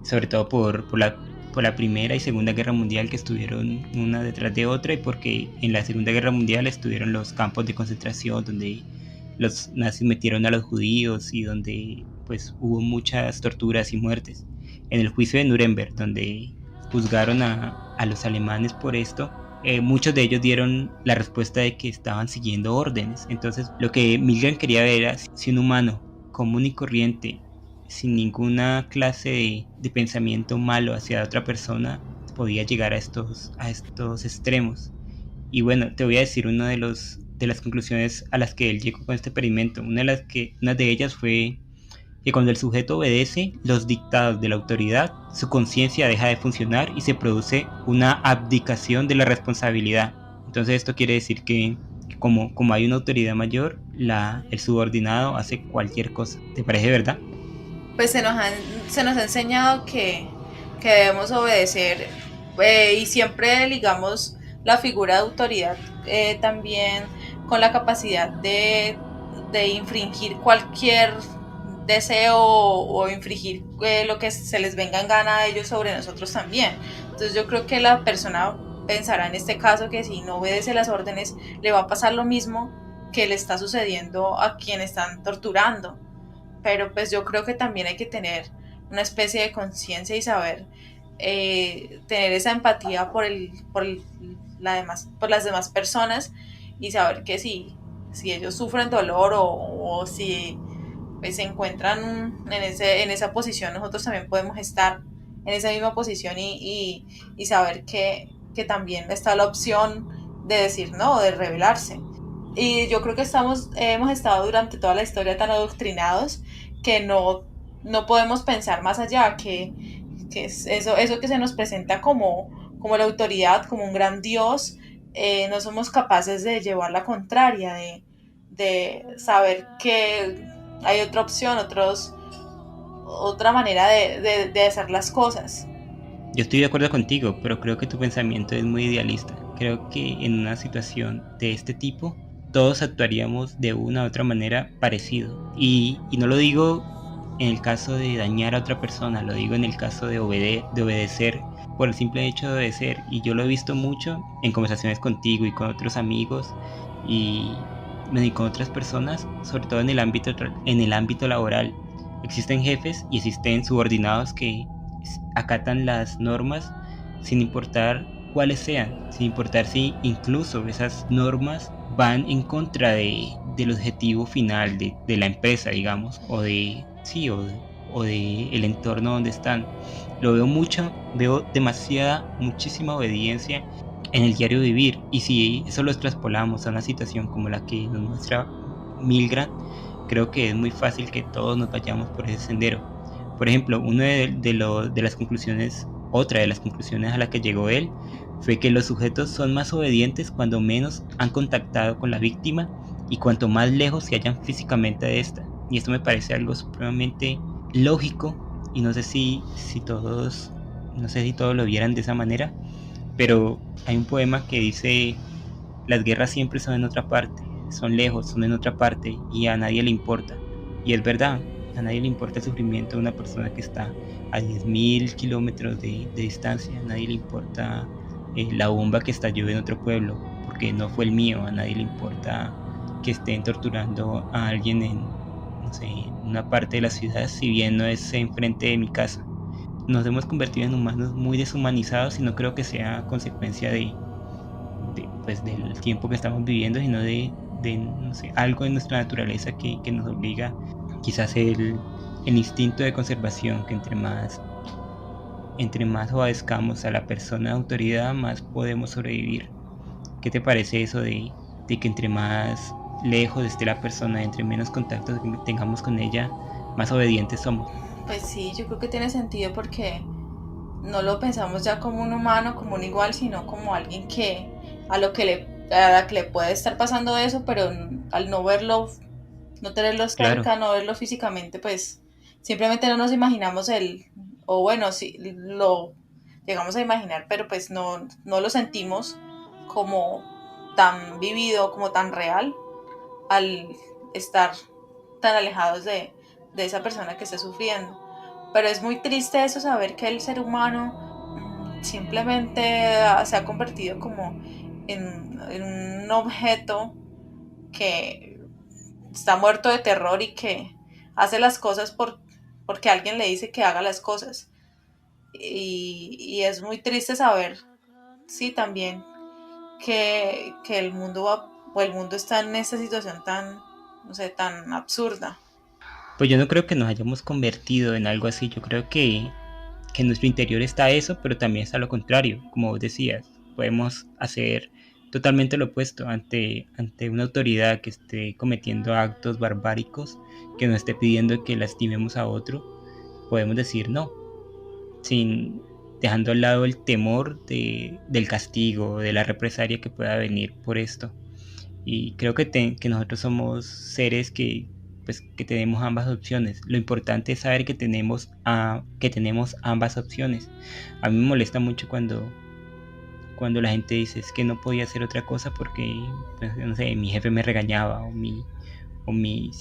Sobre todo por la por la Primera y Segunda Guerra Mundial, que estuvieron una detrás de otra, y porque en la Segunda Guerra Mundial estuvieron los campos de concentración donde los nazis metieron a los judíos y donde pues hubo muchas torturas y muertes. En el juicio de Nuremberg, donde juzgaron a los alemanes por esto, muchos de ellos dieron la respuesta de que estaban siguiendo órdenes. Entonces lo que Milgram quería ver era si un humano común y corriente, sin ninguna clase de pensamiento malo hacia otra persona, podía llegar a estos extremos. Y bueno, te voy a decir una de las conclusiones a las que él llegó con este experimento. Una de ellas fue que cuando el sujeto obedece los dictados de la autoridad, su conciencia deja de funcionar y se produce una abdicación de la responsabilidad. Entonces esto quiere decir que como hay una autoridad mayor, el subordinado hace cualquier cosa. ¿Te parece verdad? Pues se nos ha enseñado que debemos obedecer, y siempre ligamos la figura de autoridad también con la capacidad de infringir cualquier deseo o infringir lo que se les venga en gana a ellos sobre nosotros también. Entonces yo creo que la persona pensará en este caso que si no obedece las órdenes le va a pasar lo mismo que le está sucediendo a quien están torturando. Pero pues yo creo que también hay que tener una especie de conciencia y saber tener esa empatía por las demás personas, y saber que si ellos sufren dolor o si pues, se encuentran en esa posición, nosotros también podemos estar en esa misma posición y saber que también está la opción de decir no, de rebelarse. Y yo creo que hemos estado durante toda la historia tan adoctrinados que no podemos pensar más allá, que es eso que se nos presenta como la autoridad, como un gran Dios, no somos capaces de llevar la contraria, de saber que hay otra opción, otra manera de hacer las cosas. Yo estoy de acuerdo contigo, pero creo que tu pensamiento es muy idealista. Creo que en una situación de este tipo, todos actuaríamos de una u otra manera parecido. Y no lo digo en el caso de dañar a otra persona, lo digo en el caso de obedecer por el simple hecho de obedecer. Y yo lo he visto mucho en conversaciones contigo y con otros amigos y, bueno, y con otras personas, sobre todo en el ámbito laboral. Existen jefes y existen subordinados que acatan las normas sin importar cuáles sean, sin importar si incluso esas normas van en contra del objetivo final de la empresa, digamos, o de el entorno donde están. Lo veo mucho, veo muchísima obediencia en el diario vivir, y si eso lo traspolamos a una situación como la que nos muestra Milgram, creo que es muy fácil que todos nos vayamos por ese sendero. Por ejemplo, otra de las conclusiones a la que llegó él fue que los sujetos son más obedientes cuando menos han contactado con la víctima y cuanto más lejos se hallan físicamente de esta. Y esto me parece algo supremamente lógico, y no sé si todos lo vieran de esa manera, pero hay un poema que dice: las guerras siempre son en otra parte, son lejos, son en otra parte y a nadie le importa. Y es verdad, a nadie le importa el sufrimiento de una persona que está a 10.000 kilómetros de distancia, a nadie le importa la bomba que estalló en otro pueblo, porque no fue el mío, a nadie le importa que estén torturando a alguien en, no sé, en una parte de la ciudad, si bien no es enfrente de mi casa. Nos hemos convertido en humanos muy deshumanizados y no creo que sea consecuencia pues, del tiempo que estamos viviendo, sino no sé, algo en nuestra naturaleza que nos obliga, quizás el instinto de conservación, que entre más obedezcamos a la persona de autoridad, más podemos sobrevivir. ¿Qué te parece eso de que entre más lejos esté la persona, entre menos contactos tengamos con ella, más obedientes somos? Pues sí, yo creo que tiene sentido porque no lo pensamos ya como un humano, como un igual, sino como alguien a la que le puede estar pasando eso, pero al no verlo, no tenerlo Claro, cerca, no verlo físicamente, pues simplemente no nos imaginamos o bueno, sí, lo llegamos a imaginar, pero pues no lo sentimos como tan vivido, como tan real, al estar tan alejados de esa persona que está sufriendo. Pero es muy triste eso, saber que el ser humano simplemente se ha convertido como en un objeto que está muerto de terror y que hace las cosas porque alguien le dice que haga las cosas. Y es muy triste saber, sí, también que el mundo o el mundo está en esta situación tan, no sé, tan absurda. Pues yo no creo que nos hayamos convertido en algo así, yo creo que en nuestro interior está eso, pero también está lo contrario, como vos decías, podemos hacer totalmente lo opuesto ante una autoridad que esté cometiendo actos barbáricos, que nos esté pidiendo que lastimemos a otro, podemos decir no, sin dejando al lado el temor del castigo, de la represalia que pueda venir por esto. Y creo que nosotros somos seres que tenemos ambas opciones. Lo importante es saber que tenemos ambas opciones. A mí me molesta mucho cuando la gente dice es que no podía hacer otra cosa porque, pues, no sé, mi jefe me regañaba o mi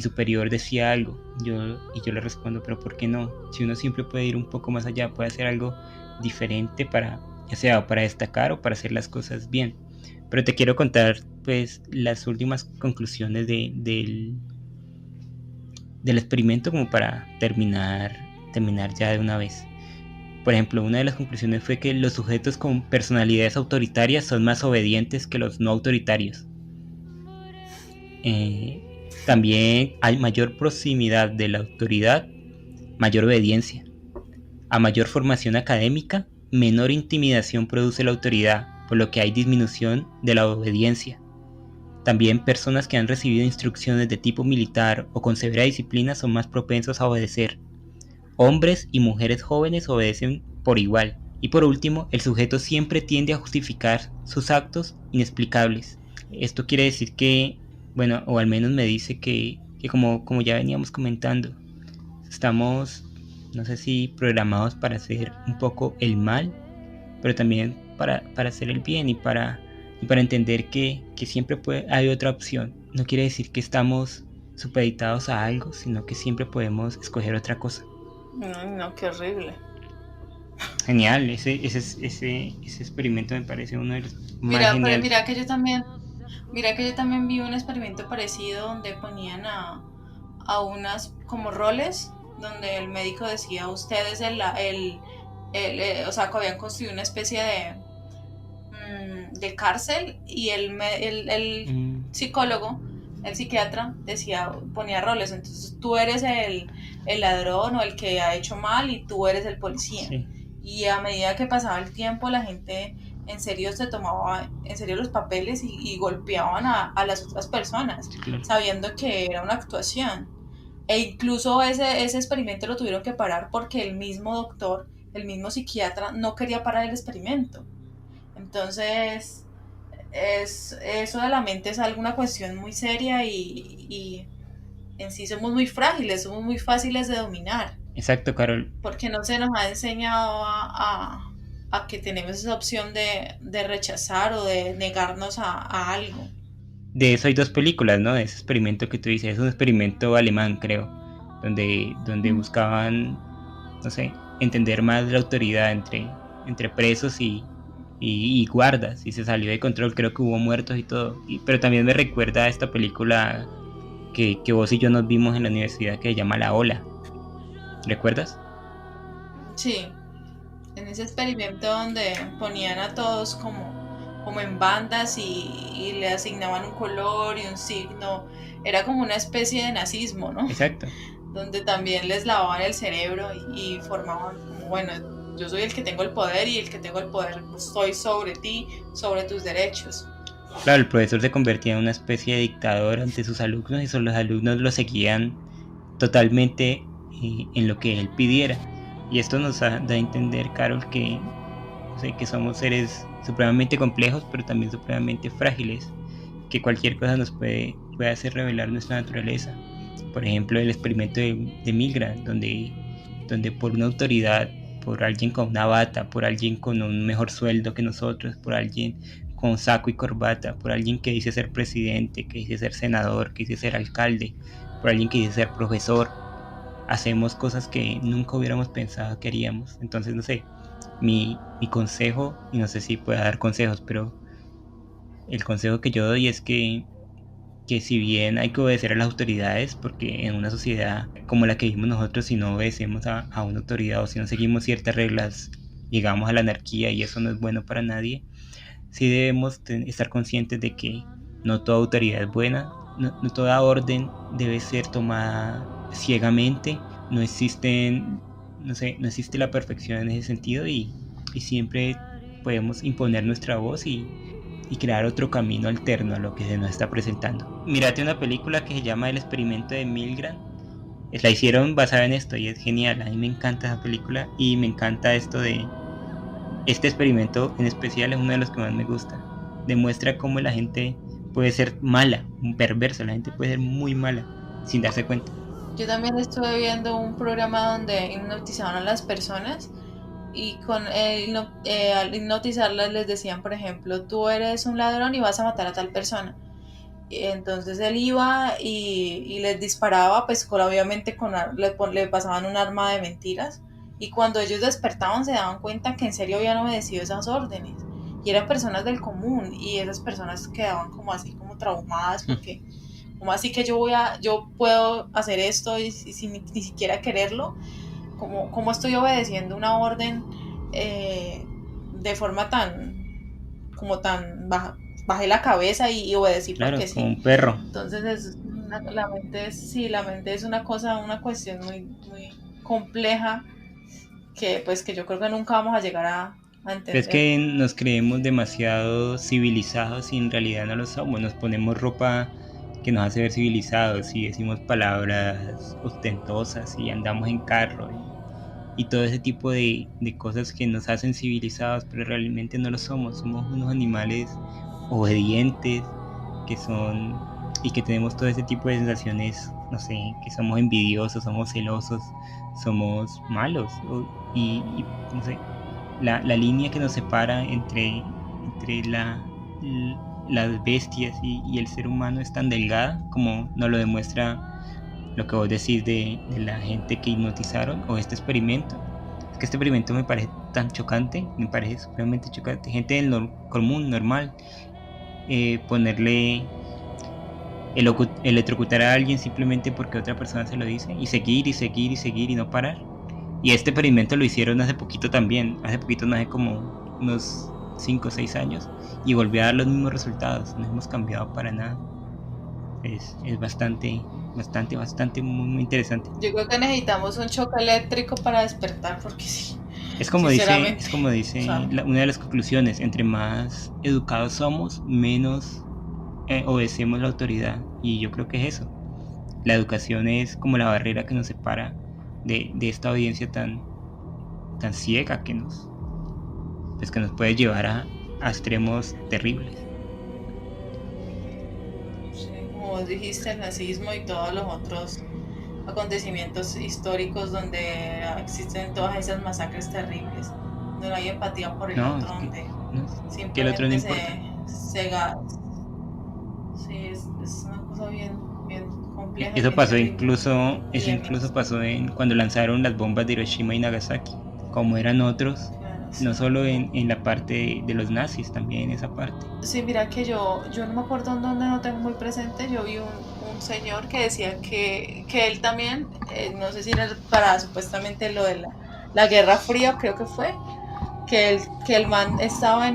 superior decía algo. Y yo le respondo, pero ¿por qué no? Si uno siempre puede ir un poco más allá, puede hacer algo diferente ya sea para destacar o para hacer las cosas bien. Pero te quiero contar pues las últimas conclusiones del experimento como para terminar ya de una vez. Por ejemplo, una de las conclusiones fue que los sujetos con personalidades autoritarias son más obedientes que los no autoritarios. También hay mayor proximidad de la autoridad, mayor obediencia. A mayor formación académica, menor intimidación produce la autoridad, por lo que hay disminución de la obediencia. También personas que han recibido instrucciones de tipo militar o con severa disciplina son más propensos a obedecer. Hombres y mujeres jóvenes obedecen por igual. Y por último, el sujeto siempre tiende a justificar sus actos inexplicables. Esto quiere decir que, bueno, o al menos me dice que como ya veníamos comentando, estamos, no sé si programados para hacer un poco el mal, pero también para hacer el bien y para entender que siempre hay otra opción. No quiere decir que estamos supeditados a algo, sino que siempre podemos escoger otra cosa. No, no, qué horrible. Genial, ese experimento me parece uno de los más Mira, pero geniales. mira que yo también vi un experimento parecido donde ponían a unas como roles, donde el médico decía, usted es o sea, que habían construido una especie de cárcel y el psicólogo, el psiquiatra, ponía roles, entonces tú eres el ladrón o el que ha hecho mal y tú eres el policía. Sí. Y a medida que pasaba el tiempo, la gente en serio se tomaba en serio los papeles y golpeaban a las otras personas, Claro. sabiendo que era una actuación. E incluso ese experimento lo tuvieron que parar porque el mismo doctor, el mismo psiquiatra, no quería parar el experimento. Entonces, eso de la mente es alguna cuestión muy seria y en sí somos muy frágiles, somos muy fáciles de dominar. Exacto, Carol. Porque no se nos ha enseñado a que tenemos esa opción de rechazar o de negarnos a algo. De eso hay dos películas, ¿no? De ese experimento que tú dices, es un experimento alemán, creo, donde buscaban, no sé, entender más la autoridad entre presos y guardas, y se salió de control, creo que hubo muertos y todo. Pero también me recuerda a esta película que vos y yo nos vimos en la universidad que se llama La Ola. ¿Recuerdas? Sí, en ese experimento donde ponían a todos como en bandas y le asignaban un color y un signo, era como una especie de nazismo, ¿no? Exacto. Donde también les lavaban el cerebro y formaban como, bueno, yo soy el que tengo el poder y el que tengo el poder estoy sobre ti, sobre tus derechos. Claro, el profesor se convertía en una especie de dictador ante sus alumnos y los alumnos lo seguían totalmente en lo que él pidiera. Y esto nos da a entender, Carol, que somos seres supremamente complejos, pero también supremamente frágiles, que cualquier cosa nos puede hacer revelar nuestra naturaleza. Por ejemplo, el experimento de Milgram, donde por una autoridad, por alguien con una bata, por alguien con un mejor sueldo que nosotros, por alguien con saco y corbata, por alguien que dice ser presidente, que dice ser senador, que dice ser alcalde, por alguien que dice ser profesor, hacemos cosas que nunca hubiéramos pensado que haríamos. Entonces, no sé, mi consejo, y no sé si pueda dar consejos, pero el consejo que yo doy es que si bien hay que obedecer a las autoridades, porque en una sociedad como la que vivimos nosotros, si no obedecemos a una autoridad o si no seguimos ciertas reglas, llegamos a la anarquía y eso no es bueno para nadie. Sí debemos estar conscientes de que no toda autoridad es buena, no toda orden debe ser tomada ciegamente, no existen, no sé, no existe la perfección en ese sentido y siempre podemos imponer nuestra voz y crear otro camino alterno a lo que se nos está presentando. Mírate una película que se llama El experimento de Milgram. La hicieron basada en esto y es genial. A mí me encanta esa película y me encanta esto de este experimento en especial es uno de los que más me gusta. Demuestra cómo la gente puede ser mala, perversa, la gente puede ser muy mala sin darse cuenta. Yo también estuve viendo un programa donde hipnotizaban a las personas y al hipnotizarlas les decían, por ejemplo, tú eres un ladrón y vas a matar a tal persona. Y entonces él iba y les disparaba, pues obviamente le pasaban un arma de mentiras. Y cuando ellos despertaban se daban cuenta que en serio habían obedecido esas órdenes. Y eran personas del común y esas personas quedaban como así, como traumadas porque como así que yo puedo hacer esto y sin ni siquiera quererlo, como estoy obedeciendo una orden de forma tan baja, bajé la cabeza y obedecí Claro, porque como sí. un perro. Entonces la mente es una cosa, una cuestión muy compleja que yo creo que nunca vamos a llegar a Es entender. que nos creemos demasiado civilizados y en realidad no lo somos. Nos ponemos ropa que nos hace ver civilizados y decimos palabras ostentosas y andamos en carro y todo ese tipo de cosas que nos hacen civilizados, pero realmente no lo somos. Somos unos animales obedientes que son y que tenemos todo ese tipo de sensaciones, no sé, que somos envidiosos, somos celosos, somos malos y no sé, la línea que nos separa entre las bestias y el ser humano es tan delgada como nos lo demuestra lo que vos decís de la gente que hipnotizaron o este experimento. Es que este experimento me parece tan chocante, me parece supremamente chocante. Gente del común, normal, ponerle, electrocutar a alguien simplemente porque otra persona se lo dice y seguir y seguir y seguir y no parar. Y este experimento lo hicieron hace poquito también, hace poquito, no hace como unos 5 o 6 años y volvió a dar los mismos resultados, no hemos cambiado para nada. Es bastante, muy interesante. Yo creo que necesitamos un choque eléctrico para despertar porque sí, Es sinceramente. como O dice sea, una de las conclusiones, entre más educados somos, menos obedecemos la autoridad. Y yo creo que es eso. La educación es como la barrera que nos separa de esta audiencia tan ciega pues que nos puede llevar a extremos terribles. sí, como vos dijiste, el nazismo y todos los otros acontecimientos históricos donde existen todas esas masacres terribles, donde no hay empatía por el No, otro, es que, donde no, que el otro no simplemente importa. sí, es una cosa bien compleja y Eso bien pasó terrible. incluso, Y eso a mí, incluso pasó cuando lanzaron las bombas de Hiroshima y Nagasaki. Como eran otros, claro, no sí. solo en la parte de los nazis, también en esa parte. Sí, mira que yo no me acuerdo en dónde, no tengo muy presente, yo vi un señor que decía que él también, no sé si era para supuestamente lo de la Guerra Fría, creo que fue, que el man estaba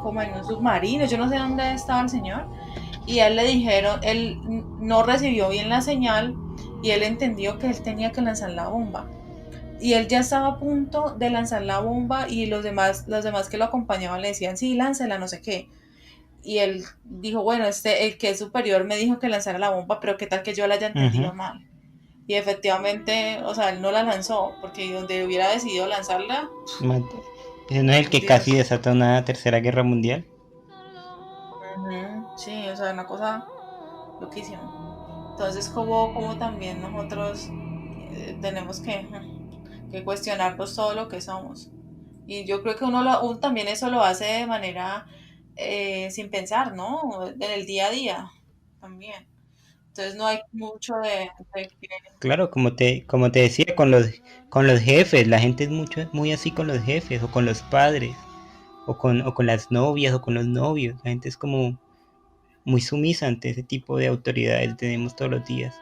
como en un submarino, yo no sé dónde estaba el señor, y a él le dijeron, él no recibió bien la señal y él entendió que él tenía que lanzar la bomba. Y él ya estaba a punto de lanzar la bomba y los demás que lo acompañaban le decían, sí, láncela, no sé qué. Y él dijo, bueno, el que es superior me dijo que lanzara la bomba, pero qué tal que yo la haya Ujú. entendido mal. Y efectivamente, o sea, él no la lanzó, porque donde hubiera decidido lanzarla, Ese no es el que casi Dios. desata una tercera guerra mundial. Ujú, sí, o sea, una cosa loquísima. Entonces, como también nosotros tenemos que cuestionarnos todo lo que somos. Y yo creo que uno también eso lo hace de manera sin pensar, ¿no? En el día a día también. Entonces no hay mucho de que... Claro, como te decía, con los jefes, la gente es muy así con los jefes, o con los padres, o con las novias, o con los novios. La gente es como muy sumisa ante ese tipo de autoridades que tenemos todos los días.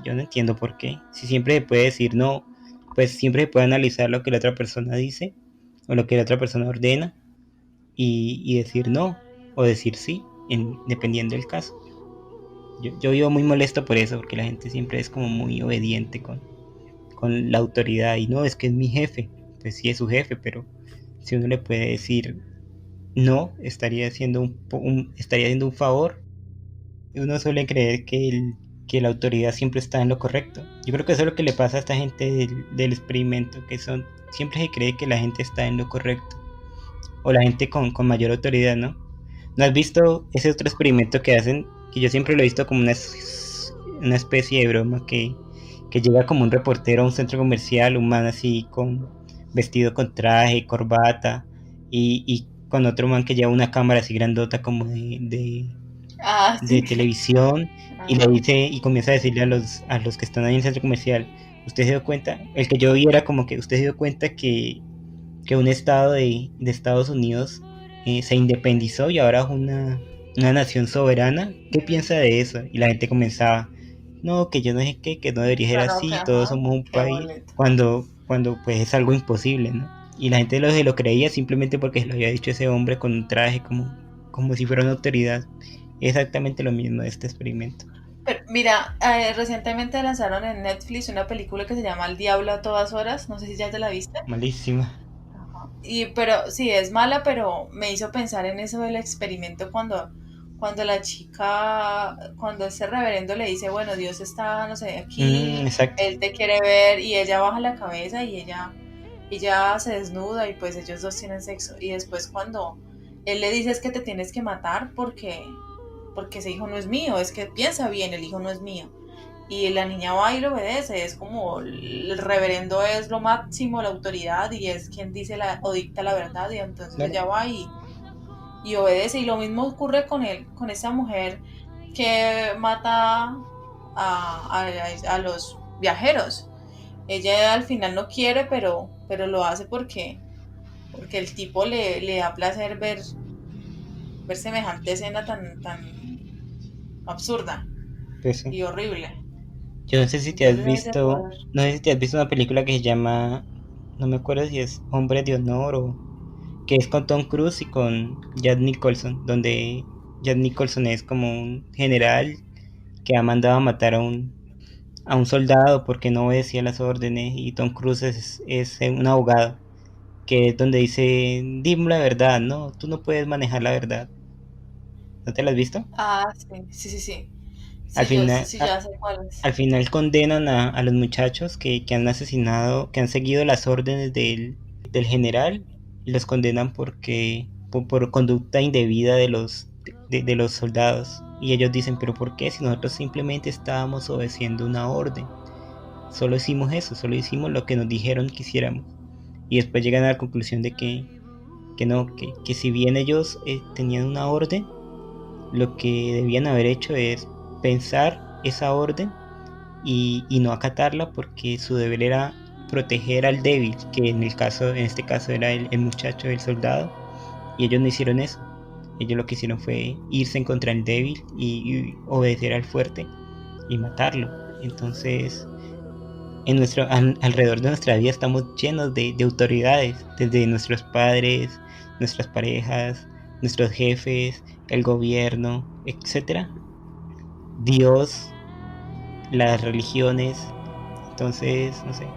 Yo no entiendo por qué. Si siempre se puede decir no, pues siempre se puede analizar lo que la otra persona dice, o lo que la otra persona ordena, y decir no, o decir sí, dependiendo del caso. Yo vivo muy molesto por eso, porque la gente siempre es como muy obediente con la autoridad, y no, es que es mi jefe. Pues sí es su jefe, pero si uno le puede decir no, estaría haciendo un favor. Uno suele creer que la autoridad siempre está en lo correcto. Yo creo que eso es lo que le pasa a esta gente del experimento, que siempre se cree que la gente está en lo correcto, o la gente con mayor autoridad, ¿no? ¿No has visto ese otro experimento que hacen? Que yo siempre lo he visto como una especie de broma, que llega como un reportero a un centro comercial, un man así vestido con traje, corbata, y con otro man que lleva una cámara así grandota como Ah, de sí. televisión, y le Ajá. dice, y comienza a decirle a los que están ahí en el centro comercial: usted se dio cuenta, el que yo vi era como que usted se dio cuenta que un estado de Estados Unidos se independizó y ahora es una nación soberana. ¿Qué piensa de eso? Y la gente comenzaba: no, que yo no sé qué, que no debería ser Claro que, así, todos ajá, somos un qué país, bonito. cuando pues es algo imposible, ¿no? Y la gente se lo creía simplemente porque se lo había dicho ese hombre con un traje como si fuera una autoridad. Exactamente lo mismo de este experimento. Pero, mira, recientemente lanzaron en Netflix una película que se llama El Diablo a todas horas, no sé si ya te la viste. Malísima. Pero sí, es mala, pero me hizo pensar en eso del experimento cuando la chica, cuando ese reverendo le dice, bueno, Dios está, no sé, aquí, Exacto. Él te quiere ver, y ella baja la cabeza y ella se desnuda y pues ellos dos tienen sexo. Y después cuando él le dice es que te tienes que matar porque ese hijo no es mío, es que piensa bien, el hijo no es mío. Y la niña va y lo obedece, es como el reverendo es lo máximo, la autoridad, y es quien dice o dicta la verdad, y entonces Claro. ella va y obedece. Y lo mismo ocurre con esa mujer que mata a los viajeros. Ella al final no quiere, pero lo hace porque el tipo le da placer ver semejante escena tan absurda Pues sí. y horrible. Yo no sé si te has Entonces ese visto, poder. no sé si te has visto una película que se llama, no me acuerdo si es Hombre de Honor, que es con Tom Cruise y con Jack Nicholson, donde Jack Nicholson es como un general que ha mandado a matar a un soldado porque no obedecía las órdenes, y Tom Cruise es un abogado, que es donde dice: dime la verdad, no, tú no puedes manejar la verdad. ¿No te la has visto? Ah, sí, sí, sí, sí. Al Sí, yo final, sí ya sé cuál es. Al final condenan a los muchachos que han asesinado, que han seguido las órdenes del general, y los condenan por conducta indebida de los soldados. Y ellos dicen: pero ¿por qué? Si nosotros simplemente estábamos obedeciendo una orden. Solo hicimos eso, solo hicimos lo que nos dijeron que hiciéramos. Y después llegan a la conclusión de que no, que si bien ellos tenían una orden, lo que debían haber hecho es pensar esa orden y no acatarla, porque su deber era proteger al débil, que en este caso era el muchacho, el soldado, y ellos no hicieron eso. Ellos lo que hicieron fue irse en contra del débil y obedecer al fuerte y matarlo. Entonces, alrededor de nuestra vida estamos llenos de autoridades, desde nuestros padres, nuestras parejas, nuestros jefes, el gobierno, etcétera, Dios, las religiones. Entonces, no sé,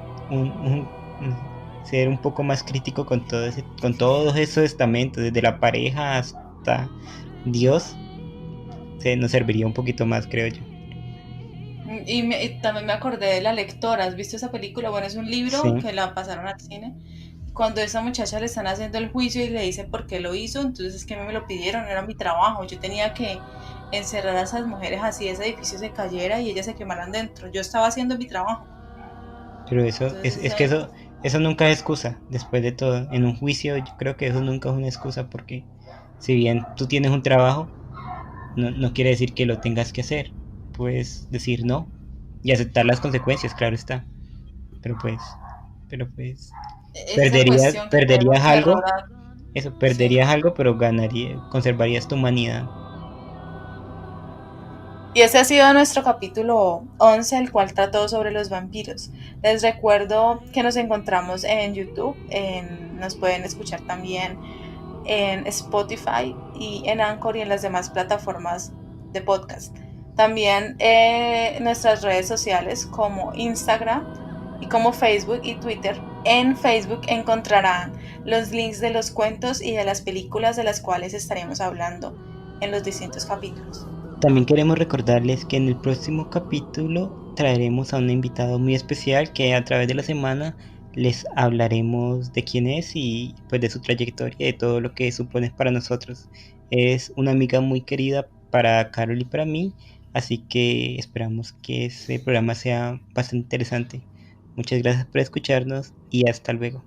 ser un poco más crítico con todos esos estamentos, desde la pareja hasta Dios, nos serviría un poquito más, creo yo. Y también me acordé de La Lectora. ¿Has visto esa película? Bueno, es un libro Sí, que la pasaron al cine. Cuando a esa muchacha le están haciendo el juicio y le dicen por qué lo hizo, entonces es que a mí me lo pidieron, era mi trabajo. Yo tenía que encerrar a esas mujeres así, ese edificio se cayera y ellas se quemaran dentro. Yo estaba haciendo mi trabajo. pero eso, es, Entonces, es que eso nunca es excusa, después de todo. En un juicio yo creo que eso nunca es una excusa, porque si bien tú tienes un trabajo, no quiere decir que lo tengas que hacer. puedes decir no y aceptar las consecuencias, claro está. Pero pues, pero pues, Esa cuestión que perderías tenemos que algo, errar, eso, sí. perderías algo, pero conservarías tu humanidad. Y ese ha sido nuestro capítulo 11, el cual trató sobre los vampiros. Les recuerdo que nos encontramos en YouTube, nos pueden escuchar también en Spotify y en Anchor y en las demás plataformas de podcast. También nuestras redes sociales como Instagram y como Facebook y Twitter. En Facebook encontrarán los links de los cuentos y de las películas de las cuales estaremos hablando en los distintos capítulos. También queremos recordarles que en el próximo capítulo traeremos a un invitado muy especial que a través de la semana les hablaremos de quién es y pues de su trayectoria y de todo lo que supone para nosotros. Es una amiga muy querida para Carol y para mí, así que esperamos que ese programa sea bastante interesante. Muchas gracias por escucharnos y hasta luego.